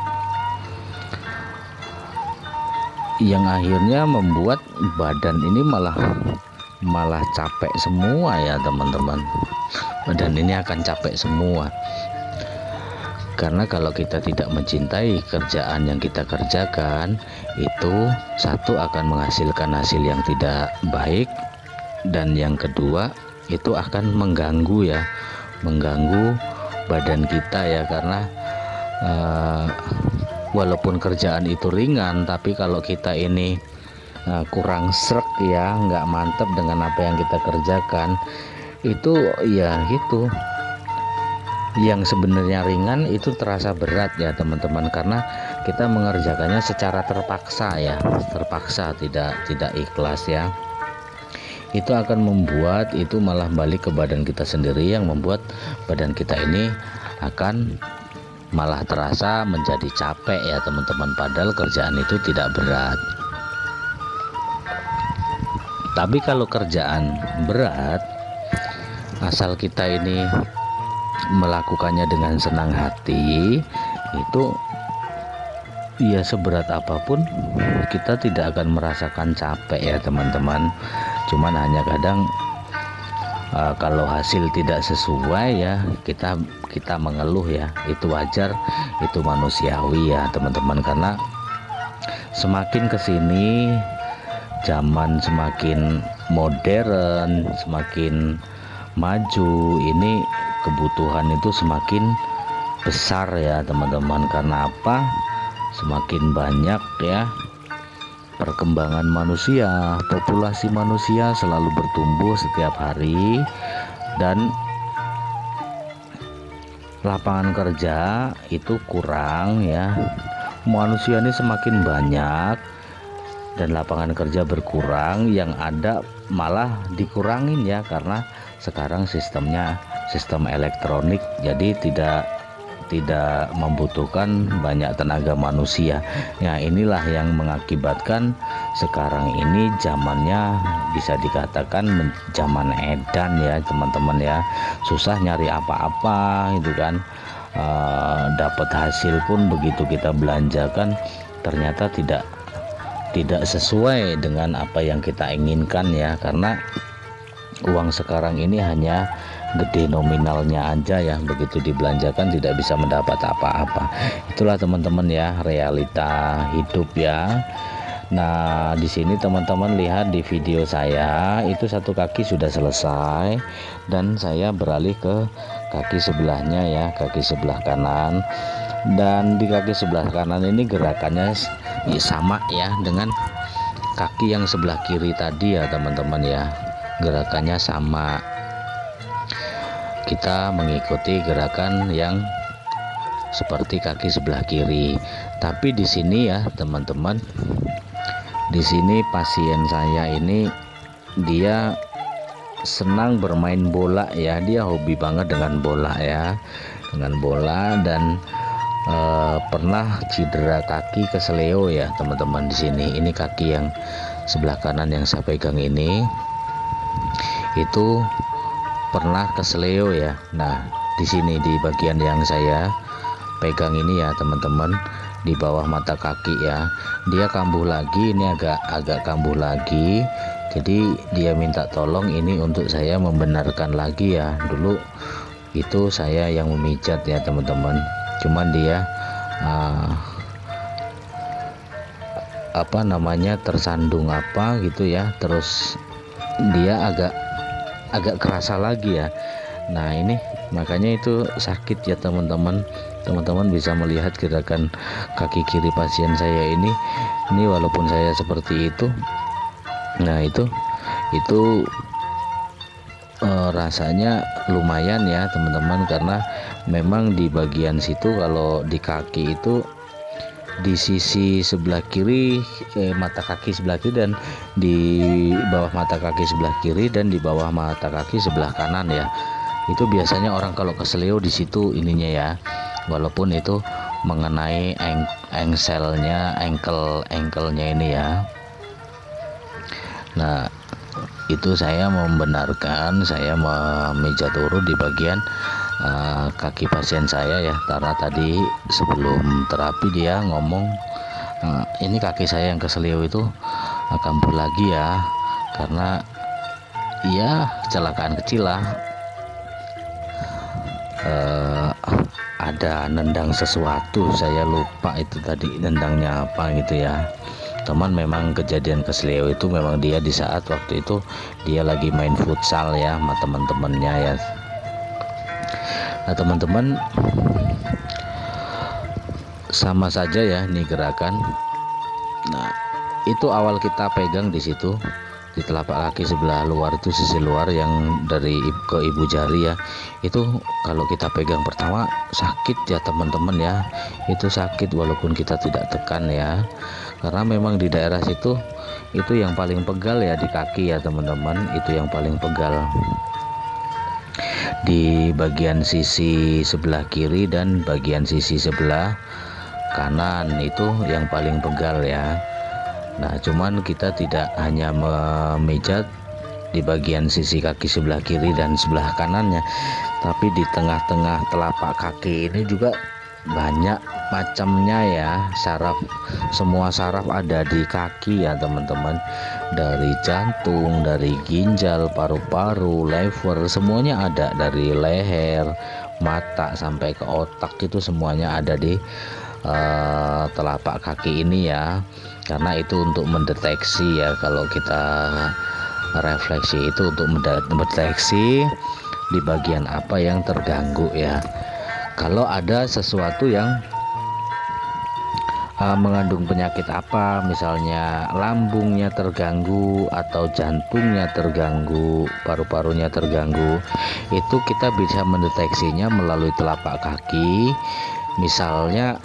yang akhirnya membuat badan ini malah capek semua ya teman-teman. Badan ini akan capek semua, karena kalau kita tidak mencintai kerjaan yang kita kerjakan, itu satu akan menghasilkan hasil yang tidak baik, dan yang kedua itu akan mengganggu badan kita ya. Karena walaupun kerjaan itu ringan, tapi kalau kita ini kurang srek ya, nggak mantap dengan apa yang kita kerjakan, itu ya gitu, yang sebenarnya ringan itu terasa berat ya teman-teman, karena kita mengerjakannya secara terpaksa ya, tidak ikhlas ya. Itu akan membuat itu malah balik ke badan kita sendiri, yang membuat badan kita ini akan malah terasa menjadi capek ya teman-teman, padahal kerjaan itu tidak berat. Tapi kalau kerjaan berat, asal kita ini melakukannya dengan senang hati, itu ya seberat apapun kita tidak akan merasakan capek ya teman-teman. Cuman hanya kadang kalau hasil tidak sesuai ya, kita mengeluh ya, itu wajar, itu manusiawi ya teman-teman. Karena semakin kesini zaman semakin modern, semakin maju, ini kebutuhan itu semakin besar ya teman-teman. Karena apa? Semakin banyak ya perkembangan manusia, populasi manusia selalu bertumbuh setiap hari, dan lapangan kerja itu kurang ya. Manusia ini semakin banyak dan lapangan kerja berkurang, yang ada malah dikurangin ya, karena sekarang sistemnya sistem elektronik, jadi tidak membutuhkan banyak tenaga manusia. Nah, inilah yang mengakibatkan sekarang ini zamannya bisa dikatakan zaman edan ya teman-teman ya. Susah nyari apa-apa gitu kan. Dapat hasil pun begitu kita belanjakan ternyata tidak sesuai dengan apa yang kita inginkan ya, karena uang sekarang ini hanya gede nominalnya aja ya, begitu dibelanjakan tidak bisa mendapat apa-apa. Itulah teman-teman ya realita hidup ya. Nah, di sini teman-teman lihat di video saya itu satu kaki sudah selesai dan saya beralih ke kaki sebelahnya ya, kaki sebelah kanan. Dan di kaki sebelah kanan ini gerakannya sama ya dengan kaki yang sebelah kiri tadi ya teman-teman ya. Gerakannya sama. Kita mengikuti gerakan yang seperti kaki sebelah kiri. Tapi di sini ya teman-teman, di sini pasien saya ini dia senang bermain bola ya, dia hobi banget dengan bola ya, dengan bola, dan pernah cedera kaki kesleo ya teman-teman. Di sini ini kaki yang sebelah kanan yang saya pegang ini itu pernah kesleo ya. Nah, di sini di bagian yang saya pegang ini ya teman-teman, di bawah mata kaki ya, dia kambuh lagi, ini agak kambuh lagi. Jadi dia minta tolong ini untuk saya membenarkan lagi ya. Dulu itu saya yang memijat ya teman-teman, cuman dia tersandung apa gitu ya, terus dia agak kerasa lagi ya. Nah, ini makanya itu sakit ya teman-teman. Teman-teman bisa melihat gerakan kaki kiri pasien saya ini walaupun saya seperti itu. Nah, itu rasanya lumayan ya teman-teman, karena memang di bagian situ kalau di kaki itu di sisi sebelah kiri mata kaki sebelah kiri, dan di bawah mata kaki sebelah kiri, dan di bawah mata kaki sebelah kanan ya. Itu biasanya orang kalau kesleo di situ ininya ya, walaupun itu mengenai ankle-nya ini ya. Nah, itu saya membenarkan, saya memijat urut di bagian kaki pasien saya ya, karena tadi sebelum terapi dia ngomong ini kaki saya yang kesleo itu kambuh lagi ya, karena ya kecelakaan kecil lah, ada nendang sesuatu, saya lupa itu tadi nendangnya apa gitu ya. Teman, memang kejadian kesleo itu memang dia di saat waktu itu dia lagi main futsal ya sama teman-temannya ya. Nah teman-teman, sama saja ya nih gerakan. Nah, itu awal kita pegang di situ di telapak kaki sebelah luar itu, sisi luar yang dari ke ibu jari ya. Itu kalau kita pegang pertama sakit ya teman-teman ya. Itu sakit walaupun kita tidak tekan ya. Karena memang di daerah situ itu yang paling pegal ya, di kaki ya teman-teman, itu yang paling pegal. Di bagian sisi sebelah kiri dan bagian sisi sebelah kanan itu yang paling pegal ya. Nah, cuman kita tidak hanya memijat di bagian sisi kaki sebelah kiri dan sebelah kanannya, tapi di tengah-tengah telapak kaki ini juga banyak macamnya ya, saraf, semua saraf ada di kaki ya teman-teman, dari jantung, dari ginjal, paru-paru, lever, semuanya ada, dari leher, mata sampai ke otak, itu semuanya ada di telapak kaki ini ya. Karena itu untuk mendeteksi ya, kalau kita refleksi itu untuk mendeteksi di bagian apa yang terganggu ya. Kalau ada sesuatu yang mengandung penyakit apa, misalnya lambungnya terganggu atau jantungnya terganggu, paru-parunya terganggu, itu kita bisa mendeteksinya melalui telapak kaki. Misalnya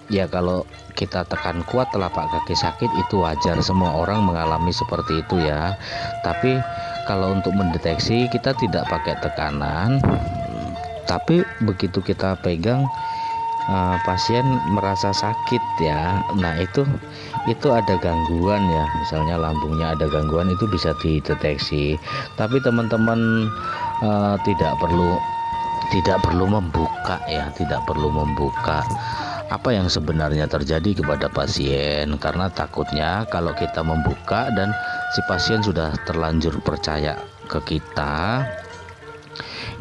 ya, kalau kita tekan kuat telapak kaki sakit, itu wajar, semua orang mengalami seperti itu ya. Tapi kalau untuk mendeteksi, kita tidak pakai tekanan, tapi begitu kita pegang pasien merasa sakit ya, nah itu ada gangguan ya, misalnya lambungnya ada gangguan, itu bisa dideteksi. Tapi teman-teman tidak perlu membuka ya, tidak perlu membuka apa yang sebenarnya terjadi kepada pasien, karena takutnya kalau kita membuka dan si pasien sudah terlanjur percaya ke kita,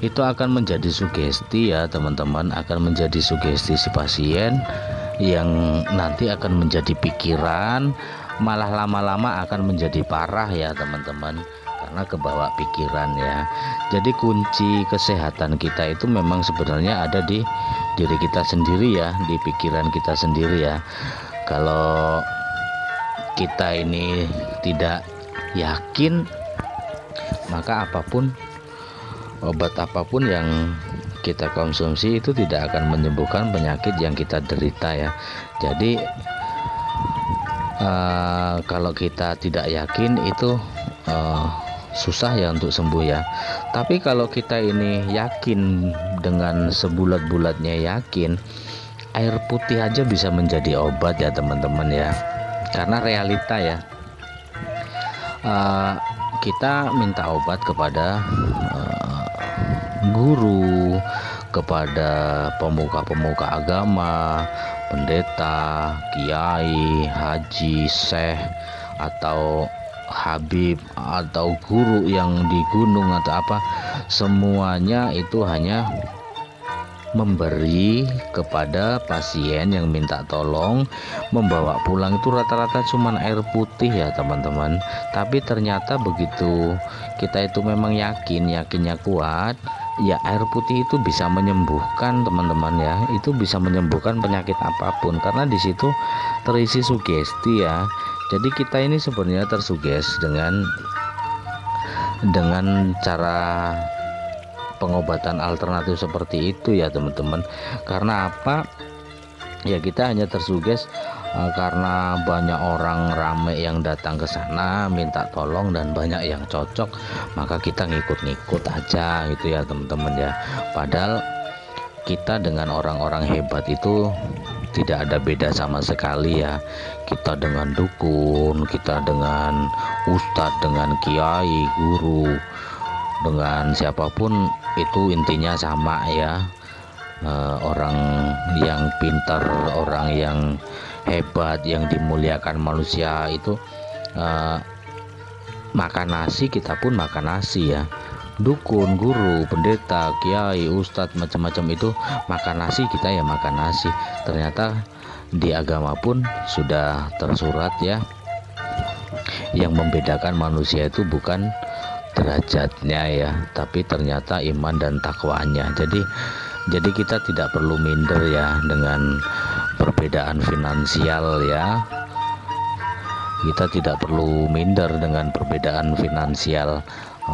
itu akan menjadi sugesti ya teman-teman, akan menjadi sugesti si pasien yang nanti akan menjadi pikiran, malah lama-lama akan menjadi parah ya teman-teman, karena kebawa pikiran ya. Jadi kunci kesehatan kita itu memang sebenarnya ada di diri kita sendiri ya, di pikiran kita sendiri ya. Kalau kita ini tidak yakin, maka obat apapun yang kita konsumsi itu tidak akan menyembuhkan penyakit yang kita derita ya. Jadi kalau kita tidak yakin itu susah ya untuk sembuh ya. Tapi kalau kita ini yakin, dengan sebulat-bulatnya yakin, air putih aja bisa menjadi obat ya teman-teman ya. Karena realita ya, kita minta obat kepada guru, kepada pemuka-pemuka agama, pendeta, kiai, haji, syekh, atau habib, atau guru yang di gunung atau apa, semuanya itu hanya memberi kepada pasien yang minta tolong, membawa pulang itu rata-rata cuma air putih ya teman-teman. Tapi ternyata begitu kita itu memang yakinnya kuat ya, air putih itu bisa menyembuhkan teman-teman ya, itu bisa menyembuhkan penyakit apapun, karena di situ terisi sugesti ya. Jadi kita ini sebenarnya tersuges dengan cara pengobatan alternatif seperti itu ya teman-teman. Karena apa ya, kita hanya tersuges karena banyak orang rame yang datang ke sana minta tolong dan banyak yang cocok, maka kita ngikut-ngikut aja gitu ya teman-teman ya. Padahal kita dengan orang-orang hebat itu tidak ada beda sama sekali ya. Kita dengan dukun, kita dengan ustadz, dengan kiai, guru, dengan siapapun itu intinya sama ya. Orang yang pintar, orang yang hebat, yang dimuliakan manusia itu makan nasi, kita pun makan nasi ya. Dukun, guru, pendeta, kiai, ustadz, macam-macam itu makan nasi, kita ya makan nasi. Ternyata di agama pun sudah tersurat ya, yang membedakan manusia itu bukan derajatnya ya, tapi ternyata iman dan takwanya. Jadi kita tidak perlu minder ya dengan perbedaan finansial ya. Kita tidak perlu minder dengan perbedaan finansial,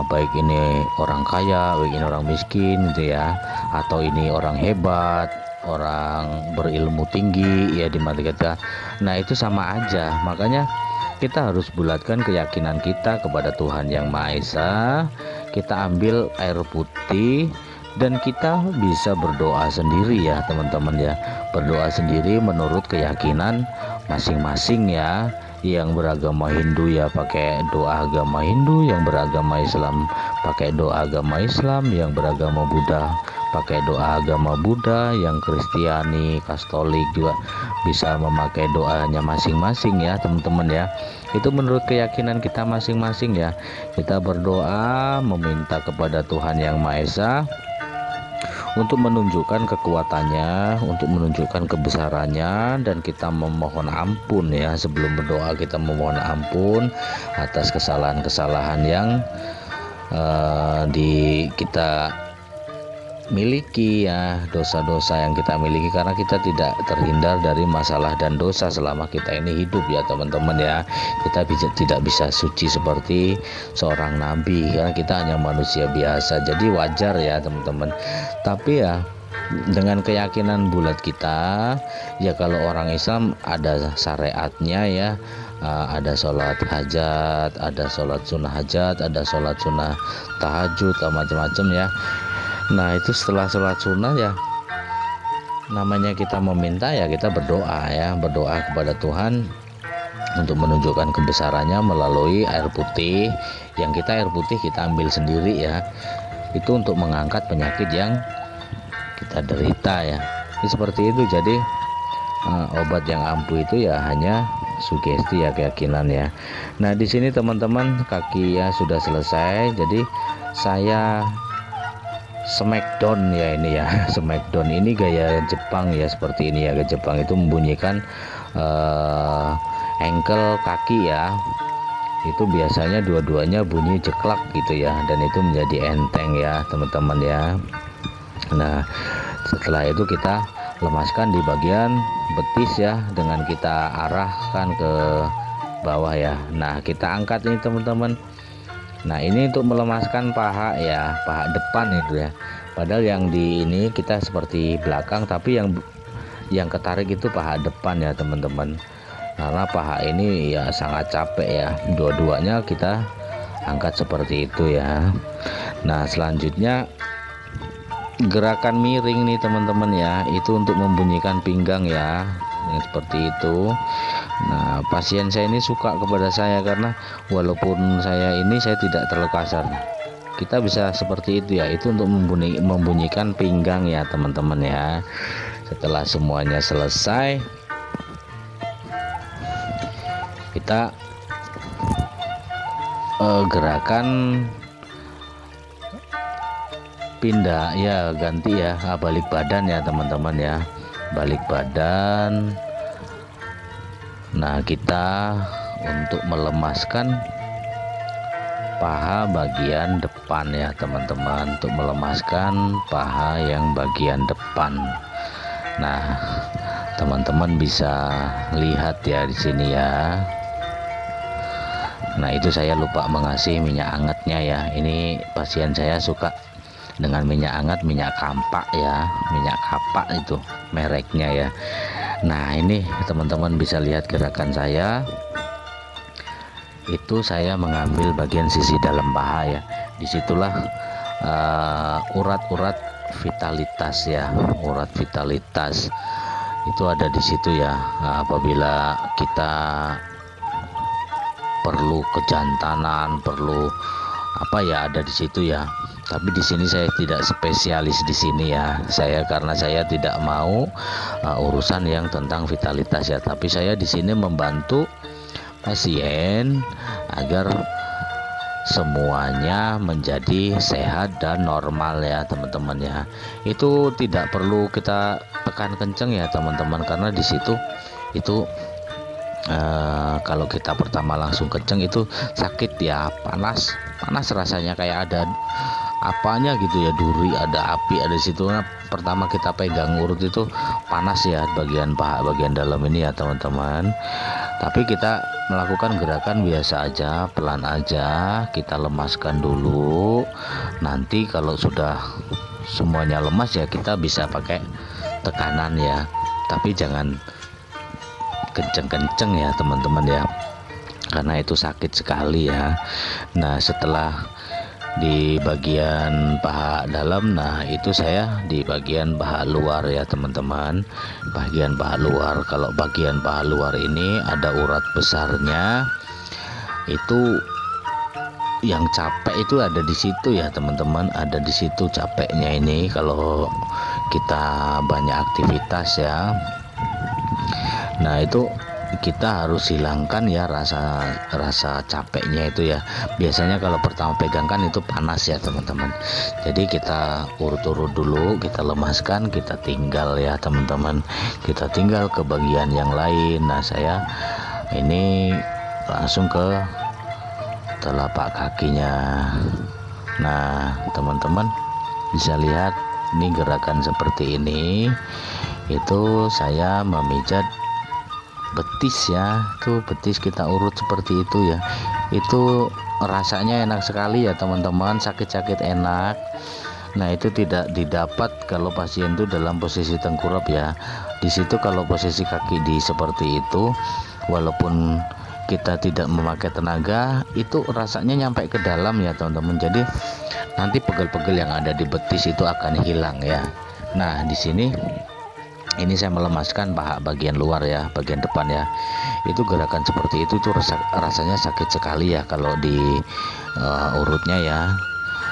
baik ini orang kaya, baik ini orang miskin gitu ya, atau ini orang hebat, orang berilmu tinggi ya di mata kita. Nah itu sama aja. Makanya kita harus bulatkan keyakinan kita kepada Tuhan Yang Maha Esa. Kita ambil air putih dan kita bisa berdoa sendiri ya teman-teman ya. Berdoa sendiri menurut keyakinan masing-masing ya. Yang beragama Hindu ya pakai doa agama Hindu, yang beragama Islam pakai doa agama Islam, yang beragama Buddha pakai doa agama Buddha, yang Kristiani, Katolik juga bisa memakai doanya masing-masing ya teman-teman ya. Itu menurut keyakinan kita masing-masing ya. Kita berdoa meminta kepada Tuhan Yang Maha Esa untuk menunjukkan kekuatannya, untuk menunjukkan kebesarannya, dan kita memohon ampun ya. Sebelum berdoa kita memohon ampun atas kesalahan-kesalahan yang kita miliki ya, dosa-dosa yang kita miliki, karena kita tidak terhindar dari masalah dan dosa selama kita ini hidup ya teman-teman ya. Kita tidak bisa suci seperti seorang nabi karena kita hanya manusia biasa, jadi wajar ya teman-teman. Tapi ya dengan keyakinan bulat kita ya, kalau orang Islam ada syariatnya ya, ada sholat hajat, ada sholat sunnah hajat, ada sholat sunnah tahajud, macam-macam ya. Nah itu setelah sholat sunnah ya, namanya kita meminta ya, kita berdoa ya, berdoa kepada Tuhan untuk menunjukkan kebesarannya melalui air putih. Yang air putih kita ambil sendiri ya, itu untuk mengangkat penyakit yang kita derita ya. Ini seperti itu. Jadi obat yang ampuh itu ya hanya sugesti ya, keyakinan ya. Nah di sini teman-teman kaki ya sudah selesai, jadi saya smackdown ya ini ya. Smackdown ini gaya Jepang ya, seperti ini ya, gaya Jepang itu membunyikan ankle kaki ya, itu biasanya dua-duanya bunyi jeklak gitu ya, dan itu menjadi enteng ya teman-teman ya. Nah setelah itu kita lemaskan di bagian betis ya, dengan kita arahkan ke bawah ya. Nah kita angkat ini teman-teman. Nah ini untuk melemaskan paha ya, paha depan itu ya. Padahal yang di ini kita seperti belakang, tapi yang ketarik itu paha depan ya teman-teman. Karena paha ini ya sangat capek ya, dua-duanya kita angkat seperti itu ya. Nah selanjutnya gerakan miring nih teman-teman ya, itu untuk membunyikan pinggang ya, yang seperti itu. Nah pasien saya ini suka kepada saya karena walaupun saya tidak terlalu kasar, kita bisa seperti itu ya, itu untuk membunyikan pinggang ya teman-teman ya. Setelah semuanya selesai, kita gerakan pindah ya, ganti ya, balik badan ya teman-teman ya, balik badan. Nah kita untuk melemaskan paha bagian depan ya teman-teman, untuk melemaskan paha yang bagian depan. Nah teman-teman bisa lihat ya di sini ya. Nah itu saya lupa mengasih minyak hangatnya ya. Ini pasien saya suka dengan minyak hangat, minyak kampak ya, minyak kapak itu mereknya ya. Nah ini teman-teman bisa lihat gerakan saya, itu saya mengambil bagian sisi dalam paha ya. Disitulah urat-urat vitalitas ya, urat vitalitas itu ada di situ ya. Apabila kita perlu kejantanan, perlu apa ya, ada di situ ya. Tapi di sini saya tidak spesialis di sini ya. Karena saya tidak mau urusan yang tentang vitalitas ya. Tapi saya di sini membantu pasien agar semuanya menjadi sehat dan normal ya teman-teman ya. Itu tidak perlu kita tekan kenceng ya teman-teman, karena di situ itu kalau kita pertama langsung kenceng itu sakit ya, panas rasanya, kayak ada apanya gitu ya, duri, ada api ada di situ. Nah, pertama kita pegang urut itu panas ya, bagian paha bagian dalam ini ya teman-teman. Tapi kita melakukan gerakan biasa aja, pelan aja, kita lemaskan dulu. Nanti kalau sudah semuanya lemas ya kita bisa pakai tekanan ya, tapi jangan kenceng-kenceng ya teman-teman ya, karena itu sakit sekali ya. Nah setelah di bagian paha dalam, nah itu saya di bagian paha luar ya teman-teman, bagian paha luar. Kalau bagian paha luar ini ada urat besarnya, itu yang capek itu ada di situ ya teman-teman, ada di situ capeknya ini kalau kita banyak aktivitas ya. Nah itu kita harus hilangkan ya rasa capeknya itu ya. Biasanya kalau pertama pegang kan itu panas ya teman-teman, jadi kita urut-urut dulu, kita lemaskan, kita tinggal ya teman-teman, kita tinggal ke bagian yang lain. Nah saya ini langsung ke telapak kakinya. Nah teman-teman bisa lihat Ini gerakan seperti ini itu saya memijat betis ya, tuh betis kita urut seperti itu ya. Itu rasanya enak sekali ya teman-teman, sakit-sakit enak. Nah itu tidak didapat kalau pasien itu dalam posisi tengkurap ya. Di situ kalau posisi kaki di seperti itu, walaupun kita tidak memakai tenaga, itu rasanya nyampe ke dalam ya teman-teman. Jadi nanti pegel-pegel yang ada di betis itu akan hilang ya. Nah di sini ini saya melemaskan paha bagian luar ya, bagian depan ya. Itu gerakan seperti itu tuh rasanya sakit sekali ya kalau di urutnya ya.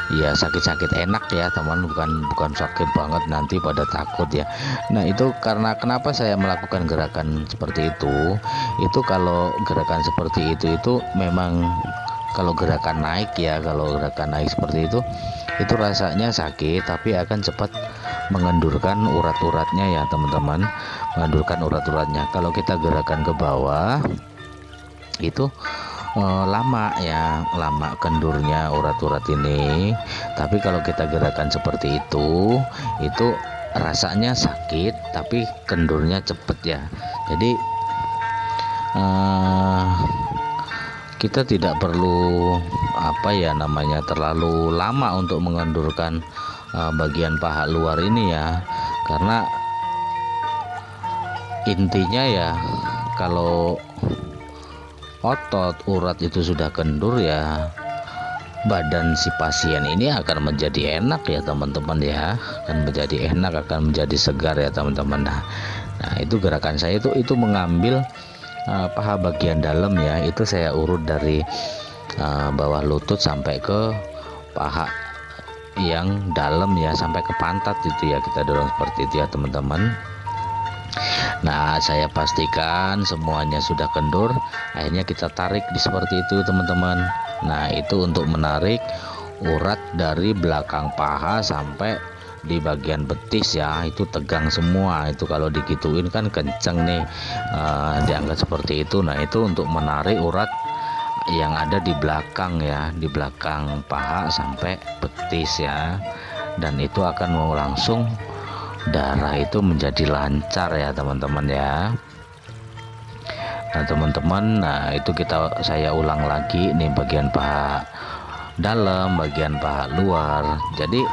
Ya sakit-sakit enak ya teman, bukan sakit banget nanti pada takut ya. Nah itu karena kenapa saya melakukan gerakan seperti itu kalau gerakan seperti itu memang kalau gerakan naik ya, kalau gerakan naik seperti itu rasanya sakit tapi akan cepat mengendurkan urat-uratnya ya teman-teman, mengendurkan urat-uratnya. Kalau kita gerakan ke bawah itu lama ya, lama kendurnya urat-urat ini. Tapi kalau kita gerakan seperti itu rasanya sakit tapi kendurnya cepet ya. Jadi kita tidak perlu terlalu lama untuk mengendurkan bagian paha luar ini ya, karena intinya ya kalau otot urat itu sudah kendur ya, badan si pasien ini akan menjadi enak ya teman-teman ya, akan menjadi enak, akan menjadi segar ya teman-teman. Nah itu gerakan saya itu mengambil paha bagian dalam ya, itu saya urut dari bawah lutut sampai ke paha yang dalam ya, sampai ke pantat itu ya, kita dorong seperti itu ya teman-teman. Nah saya pastikan semuanya sudah kendur, akhirnya kita tarik di seperti itu teman-teman. Nah itu untuk menarik urat dari belakang paha sampai di bagian betis ya, itu tegang semua. Itu kalau digituin kan kenceng nih, diangkat seperti itu. Nah itu untuk menarik urat yang ada di belakang ya, di belakang paha sampai betis ya, dan itu akan mau langsung darah itu menjadi lancar ya teman-teman ya. Nah teman-teman, nah itu saya ulang lagi nih bagian paha dalam, bagian paha luar. Jadi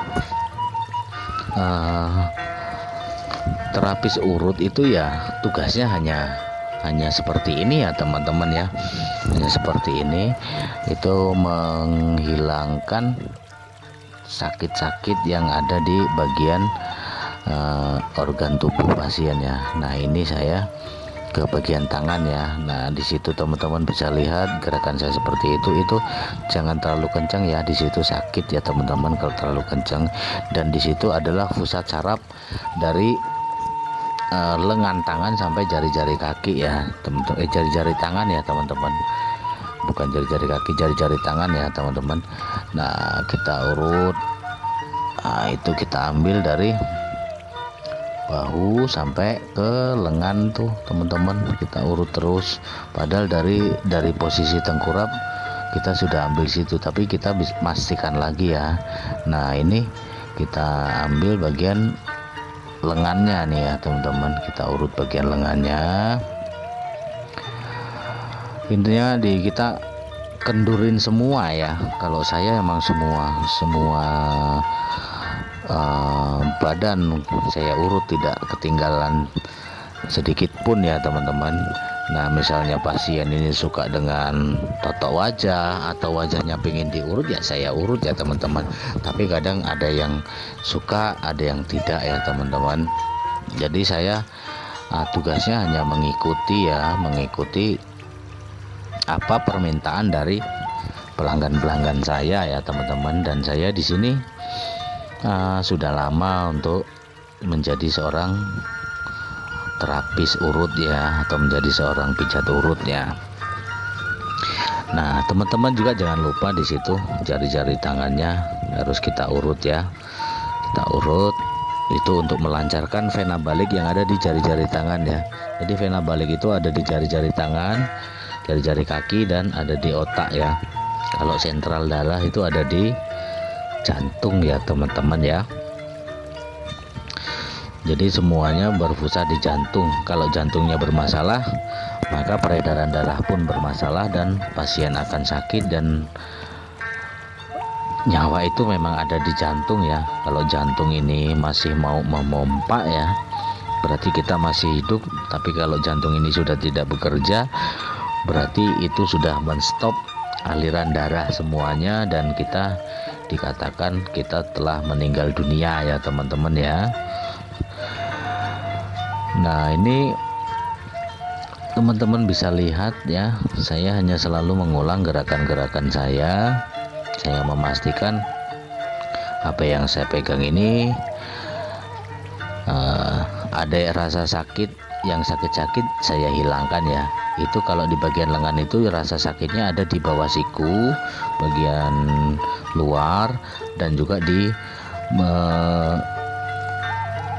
terapis urut itu ya tugasnya hanya seperti ini ya teman-teman ya, hanya seperti ini. Itu menghilangkan sakit-sakit yang ada di bagian organ tubuh pasien ya. Nah ini saya ke bagian tangan ya. Nah di situ teman-teman bisa lihat gerakan saya seperti itu jangan terlalu kencang ya, di situ sakit ya teman-teman kalau terlalu kencang. Dan di situ adalah pusat saraf dari lengan tangan sampai jari-jari kaki ya teman-teman, jari-jari tangan ya teman-teman, bukan jari-jari kaki, jari-jari tangan ya teman-teman. Nah kita urut, nah itu kita ambil dari bahu sampai ke lengan tuh teman-teman, kita urut terus. Padahal dari posisi tengkurap kita sudah ambil situ, tapi kita pastikan lagi ya. Nah ini kita ambil bagian lengannya nih ya teman-teman, kita urut bagian lengannya. Intinya kita kendurin semua ya. Kalau saya emang semua badan saya urut, tidak ketinggalan sedikit pun ya teman-teman. Nah misalnya pasien ini suka dengan totok wajah atau wajahnya pengen diurut ya saya urut ya teman-teman. Tapi kadang ada yang suka, ada yang tidak ya teman-teman. Jadi saya tugasnya hanya mengikuti apa permintaan dari pelanggan-pelanggan saya ya teman-teman. Dan saya di sini sudah lama untuk menjadi seorang terapis urut ya, atau menjadi seorang pijat urut ya. Nah teman-teman juga jangan lupa di situ jari-jari tangannya harus kita urut ya, kita urut itu untuk melancarkan vena balik yang ada di jari-jari tangan ya. Jadi vena balik itu ada di jari-jari tangan, jari-jari kaki, dan ada di otak ya. Kalau sentral darah itu ada di jantung ya teman-teman ya. Jadi semuanya berpusat di jantung. Kalau jantungnya bermasalah, maka peredaran darah pun bermasalah dan pasien akan sakit, dan nyawa itu memang ada di jantung ya. Kalau jantung ini masih mau memompa ya, berarti kita masih hidup. Tapi kalau jantung ini sudah tidak bekerja, berarti itu sudah menstop aliran darah semuanya, dan kita dikatakan kita telah meninggal dunia ya teman-teman ya. Nah, ini teman-teman bisa lihat ya, saya hanya selalu mengulang gerakan-gerakan saya. Saya memastikan apa yang saya pegang ini ada rasa sakit, yang sakit-sakit saya hilangkan ya. Itu kalau di bagian lengan itu rasa sakitnya ada di bawah siku bagian luar, dan juga di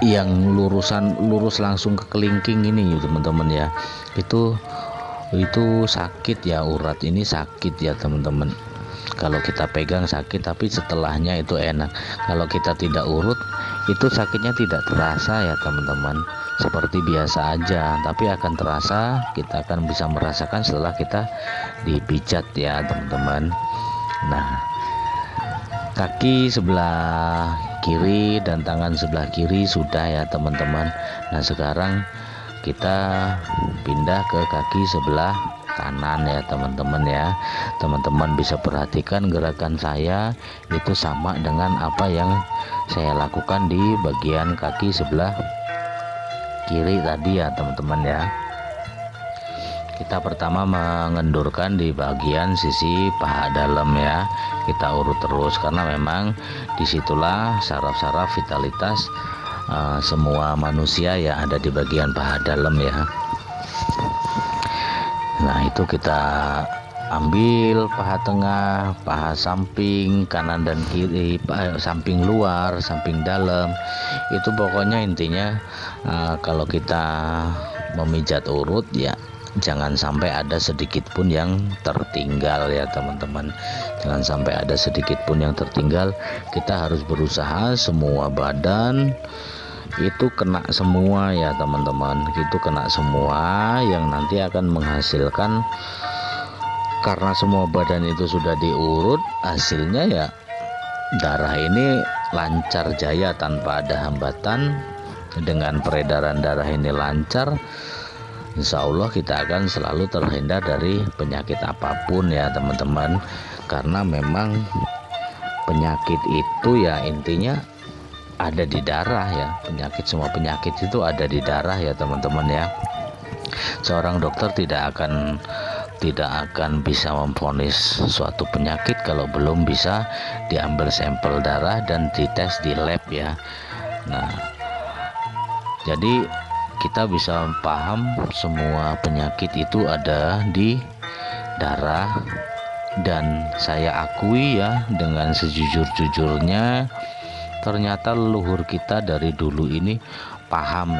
yang lurus langsung ke kelingking ini ya teman-teman ya. Itu sakit ya, urat ini sakit ya teman-teman. Kalau kita pegang sakit, tapi setelahnya itu enak. Kalau kita tidak urut, itu sakitnya tidak terasa ya teman-teman, seperti biasa aja, tapi akan terasa. Kita akan bisa merasakan setelah kita dipijat ya teman-teman. Nah, kaki sebelah kiri dan tangan sebelah kiri sudah ya teman-teman. Nah, sekarang kita pindah ke kaki sebelah kanan ya teman-teman ya. Teman-teman bisa perhatikan gerakan saya itu sama dengan apa yang saya lakukan di bagian kaki sebelah kiri tadi ya teman-teman ya. Kita pertama mengendurkan di bagian sisi paha dalam ya. Kita urut terus karena memang disitulah saraf-saraf vitalitas semua manusia ya, ada di bagian paha dalam ya. Nah, itu kita ambil paha tengah, paha samping, kanan dan kiri, samping luar, samping dalam. Itu pokoknya intinya kalau kita memijat urut ya, jangan sampai ada sedikit pun yang tertinggal ya teman-teman. Jangan sampai ada sedikit pun yang tertinggal. Kita harus berusaha semua badan itu kena semua ya teman-teman. Itu kena semua, yang nanti akan menghasilkan, karena semua badan itu sudah diurut, hasilnya ya darah ini lancar jaya tanpa ada hambatan. Dengan peredaran darah ini lancar, insya Allah kita akan selalu terhindar dari penyakit apapun ya teman-teman. Karena memang penyakit itu ya intinya ada di darah ya. Semua penyakit itu ada di darah ya teman-teman ya. Seorang dokter tidak akan bisa memvonis suatu penyakit kalau belum bisa diambil sampel darah dan dites di lab ya. Nah, jadi kita bisa paham semua penyakit itu ada di darah. Dan saya akui ya, dengan sejujur-jujurnya, ternyata leluhur kita dari dulu ini paham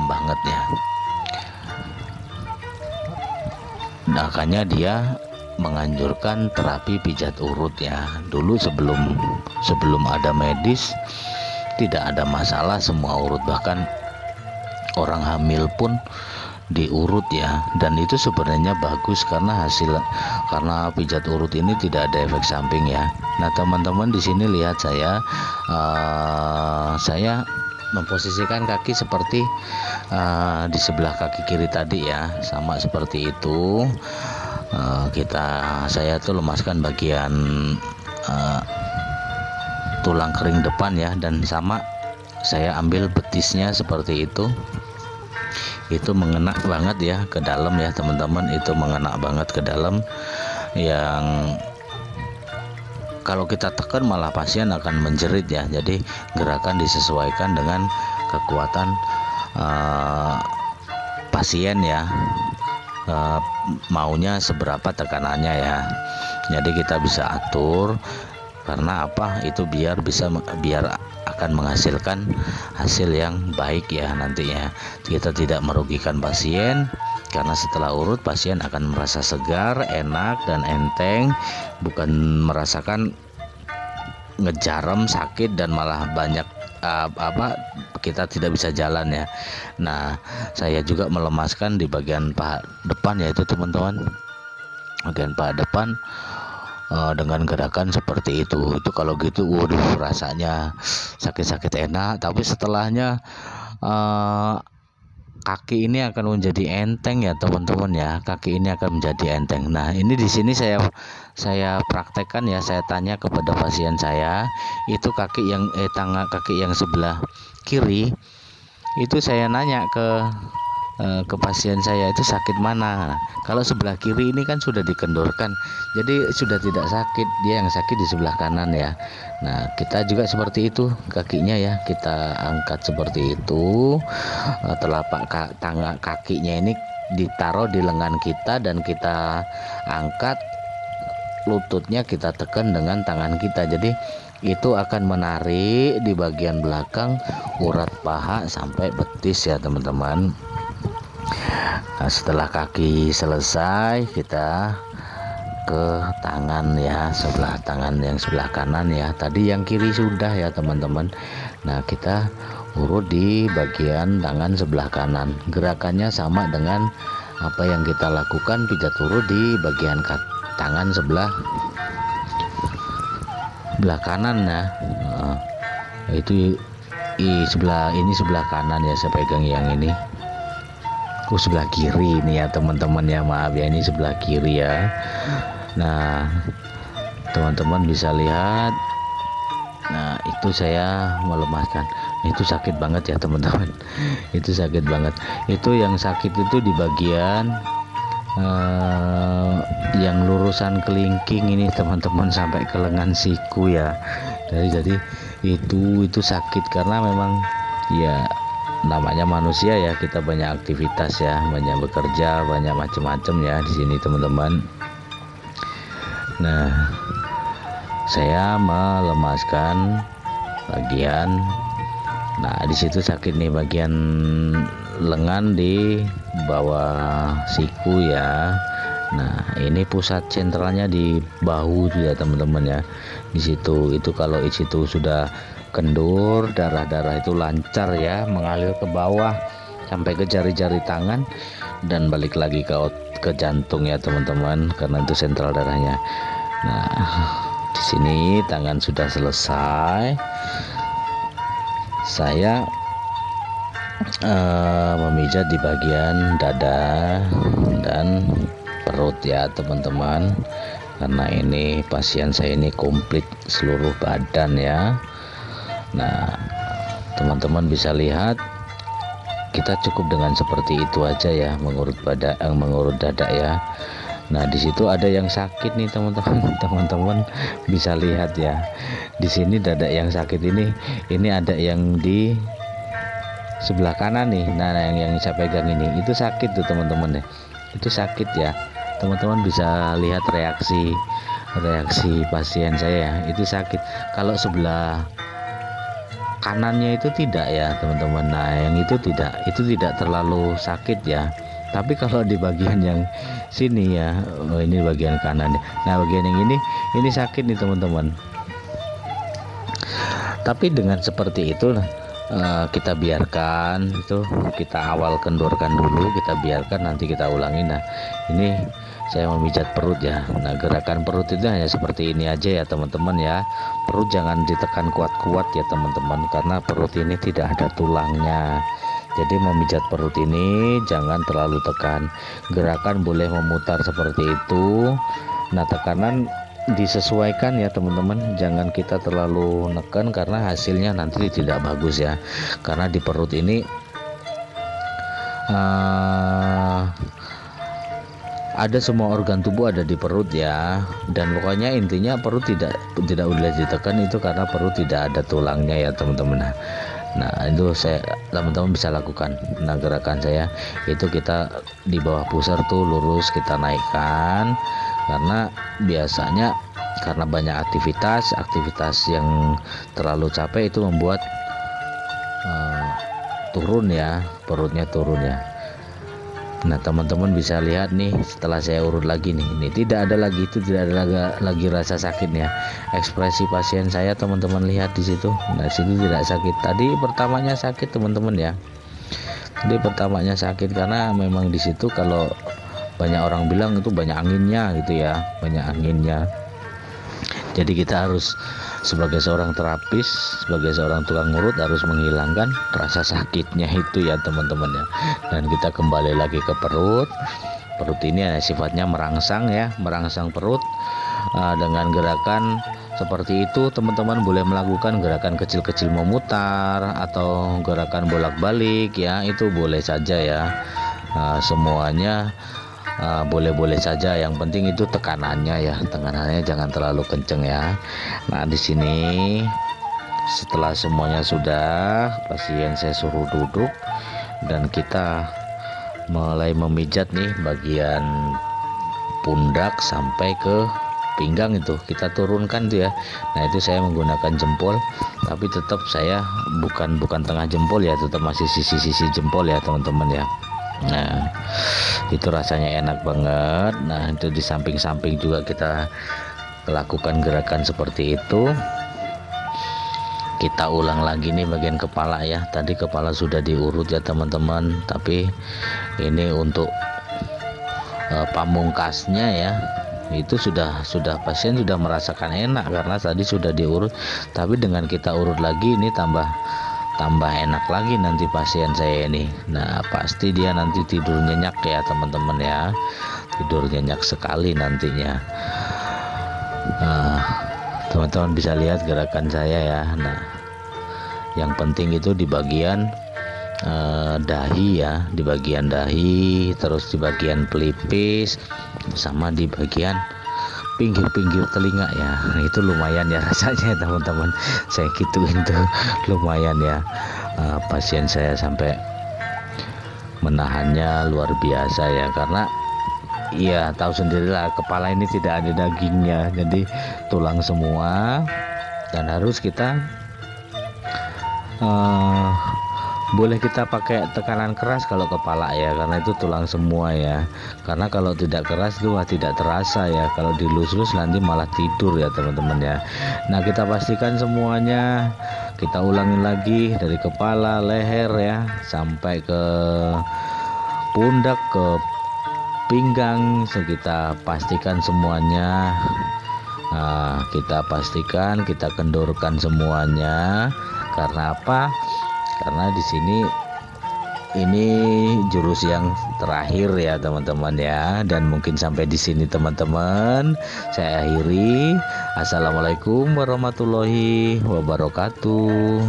banget ya. Makanya dia menganjurkan terapi pijat urut ya. Dulu sebelum ada medis tidak ada masalah, semua urut, bahkan orang hamil pun diurut ya. Dan itu sebenarnya bagus karena pijat urut ini tidak ada efek samping ya. Nah teman-teman, di sini lihat saya memposisikan kaki seperti di sebelah kaki kiri tadi ya, sama seperti itu. Saya tuh lemaskan bagian tulang kering depan ya, dan sama saya ambil betisnya seperti itu. Itu mengena banget ya ke dalam ya teman-teman, itu mengena banget ke dalam, yang kalau kita tekan malah pasien akan menjerit ya. Jadi gerakan disesuaikan dengan kekuatan pasien ya, maunya seberapa tekanannya ya. Jadi kita bisa atur, karena apa, itu biar akan menghasilkan hasil yang baik ya nantinya. Kita tidak merugikan pasien, karena setelah urut pasien akan merasa segar, enak dan enteng, bukan merasakan ngejarem, sakit, dan malah banyak kita tidak bisa jalan ya. Nah, saya juga melemaskan di bagian paha depan, yaitu teman-teman, bagian paha depan dengan gerakan seperti itu. Itu kalau gitu, waduh, rasanya sakit-sakit enak, tapi setelahnya kaki ini akan menjadi enteng ya teman-teman ya. Kaki ini akan menjadi enteng. Nah, ini di sini saya praktekkan ya. Saya tanya kepada pasien saya, itu kaki yang sebelah kiri, itu saya nanya ke pasien saya, itu sakit mana. Kalau sebelah kiri ini kan sudah dikendorkan, jadi sudah tidak sakit. Dia yang sakit di sebelah kanan ya. Nah, kita juga seperti itu, kakinya ya kita angkat seperti itu. Telapak kakinya ini ditaruh di lengan kita dan kita angkat, lututnya kita tekan dengan tangan kita. Jadi itu akan menarik di bagian belakang urat paha sampai betis ya teman-teman. Nah, setelah kaki selesai, kita ke tangan ya, sebelah tangan yang sebelah kanan ya. Tadi yang kiri sudah ya teman-teman. Nah, kita urut di bagian tangan sebelah kanan. Gerakannya sama dengan apa yang kita lakukan, pijat urut di bagian tangan sebelah kanan ya. Nah, itu sebelah kanan ya, saya pegang yang ini. Sebelah kiri ini ya teman-teman ya, maaf ya, ini sebelah kiri ya. Nah, teman-teman bisa lihat. Nah, itu saya melemaskan. Itu sakit banget ya teman-teman. Itu sakit banget. Itu yang sakit itu di bagian yang lurusan kelingking ini teman-teman, sampai ke lengan siku ya. Jadi itu sakit karena memang ya namanya manusia ya, kita banyak aktivitas ya, banyak bekerja, banyak macam-macam ya di sini teman-teman. Nah, saya melemaskan bagian, nah di situ sakit nih, bagian lengan di bawah siku ya. Nah, ini pusat sentralnya di bahu ya teman-teman ya. Di situ, itu kalau di situ sudah kendur, darah-darah itu lancar ya, mengalir ke bawah sampai ke jari-jari tangan dan balik lagi ke jantung ya teman-teman, karena itu sentral darahnya. Nah, di sini tangan sudah selesai. Saya memijat di bagian dada dan perut ya teman-teman, karena ini pasien saya ini komplit seluruh badan ya. Nah, teman-teman bisa lihat, kita cukup dengan seperti itu aja ya, mengurut dada ya. Nah, di situ ada yang sakit nih teman-teman. Teman-teman bisa lihat ya. Di sini dada yang sakit ini ada yang di sebelah kanan nih. Nah, yang saya pegang ini, itu sakit tuh teman-teman ya. Itu sakit ya. Teman-teman bisa lihat reaksi pasien saya ya. Itu sakit. Kalau sebelah kanannya itu tidak ya teman-teman. Nah, yang itu tidak terlalu sakit ya. Tapi kalau di bagian yang sini ya, ini bagian kanan. Nah, bagian yang ini sakit nih teman-teman. Tapi dengan seperti itu kita biarkan, itu kita awal kendorkan dulu, kita biarkan, nanti kita ulangi. Nah, ini saya memijat perut ya. Nah, gerakan perut itu hanya seperti ini aja ya teman-teman ya. Perut jangan ditekan kuat-kuat ya teman-teman, karena perut ini tidak ada tulangnya. Jadi memijat perut ini jangan terlalu tekan. Gerakan boleh memutar seperti itu. Nah, tekanan disesuaikan ya teman-teman, jangan kita terlalu neken karena hasilnya nanti tidak bagus ya. Karena di perut ini ada semua organ tubuh ada di perut ya, dan pokoknya intinya perut tidak boleh ditekan, itu karena perut tidak ada tulangnya ya teman-teman. Nah, itu teman-teman bisa lakukan. Nah, gerakan saya itu kita di bawah pusar tuh lurus kita naikkan, karena biasanya karena banyak aktivitas yang terlalu capek itu membuat turun ya, perutnya turun ya. Nah, teman-teman bisa lihat nih, setelah saya urut lagi nih, ini tidak ada lagi, itu tidak ada lagi rasa sakitnya. Ekspresi pasien saya teman-teman lihat di situ. Nah, situ tidak sakit. Tadi pertamanya sakit teman-teman ya. Tadi pertamanya sakit karena memang di situ kalau banyak orang bilang itu banyak anginnya gitu ya, banyak anginnya. Jadi kita harus sebagai seorang terapis, sebagai seorang tukang urut harus menghilangkan rasa sakitnya itu ya teman-teman ya. Dan kita kembali lagi ke perut. Perut ini sifatnya merangsang ya, merangsang perut. Dengan gerakan seperti itu teman-teman boleh melakukan gerakan kecil-kecil memutar atau gerakan bolak-balik ya, itu boleh saja ya. Semuanya boleh-boleh saja, yang penting itu tekanannya ya, tekanannya jangan terlalu kenceng ya. Nah, di sini setelah semuanya sudah, pasien saya suruh duduk dan kita mulai memijat nih bagian pundak sampai ke pinggang, itu kita turunkan tuh ya. Nah, itu saya menggunakan jempol, tapi tetap saya bukan tengah jempol ya, tetap masih sisi-sisi jempol ya teman-teman ya. Nah, itu rasanya enak banget. Nah, itu di samping-samping juga kita lakukan gerakan seperti itu. Kita ulang lagi nih bagian kepala ya. Tadi kepala sudah diurut ya teman-teman, tapi ini untuk pamungkasnya ya, itu sudah pasien sudah merasakan enak karena tadi sudah diurut. Tapi dengan kita urut lagi ini tambah enak lagi nanti pasien saya ini. Nah, pasti dia nanti tidur nyenyak ya teman-teman ya, tidur nyenyak sekali nantinya. Teman-teman bisa lihat gerakan saya ya. Nah, yang penting itu di bagian dahi ya, di bagian dahi, terus di bagian pelipis, sama di bagian pinggir-pinggir telinga ya. Nah, itu lumayan ya rasanya teman-teman, saya gituin tuh lumayan ya. Pasien saya sampai menahannya luar biasa ya, karena ya tahu sendirilah kepala ini tidak ada dagingnya, jadi tulang semua, dan harus kita boleh kita pakai tekanan keras kalau kepala ya, karena itu tulang semua ya. Karena kalau tidak keras itu tidak terasa ya, kalau dilus-lus nanti malah tidur ya teman-teman ya. Nah, kita pastikan semuanya, kita ulangi lagi dari kepala, leher ya, sampai ke pundak, ke pinggang. So, kita pastikan semuanya. Nah, kita pastikan, kita kendorkan semuanya. Karena apa? Karena di sini ini jurus yang terakhir ya teman-teman ya. Dan mungkin sampai di sini teman-teman saya akhiri. Assalamualaikum warahmatullahi wabarakatuh.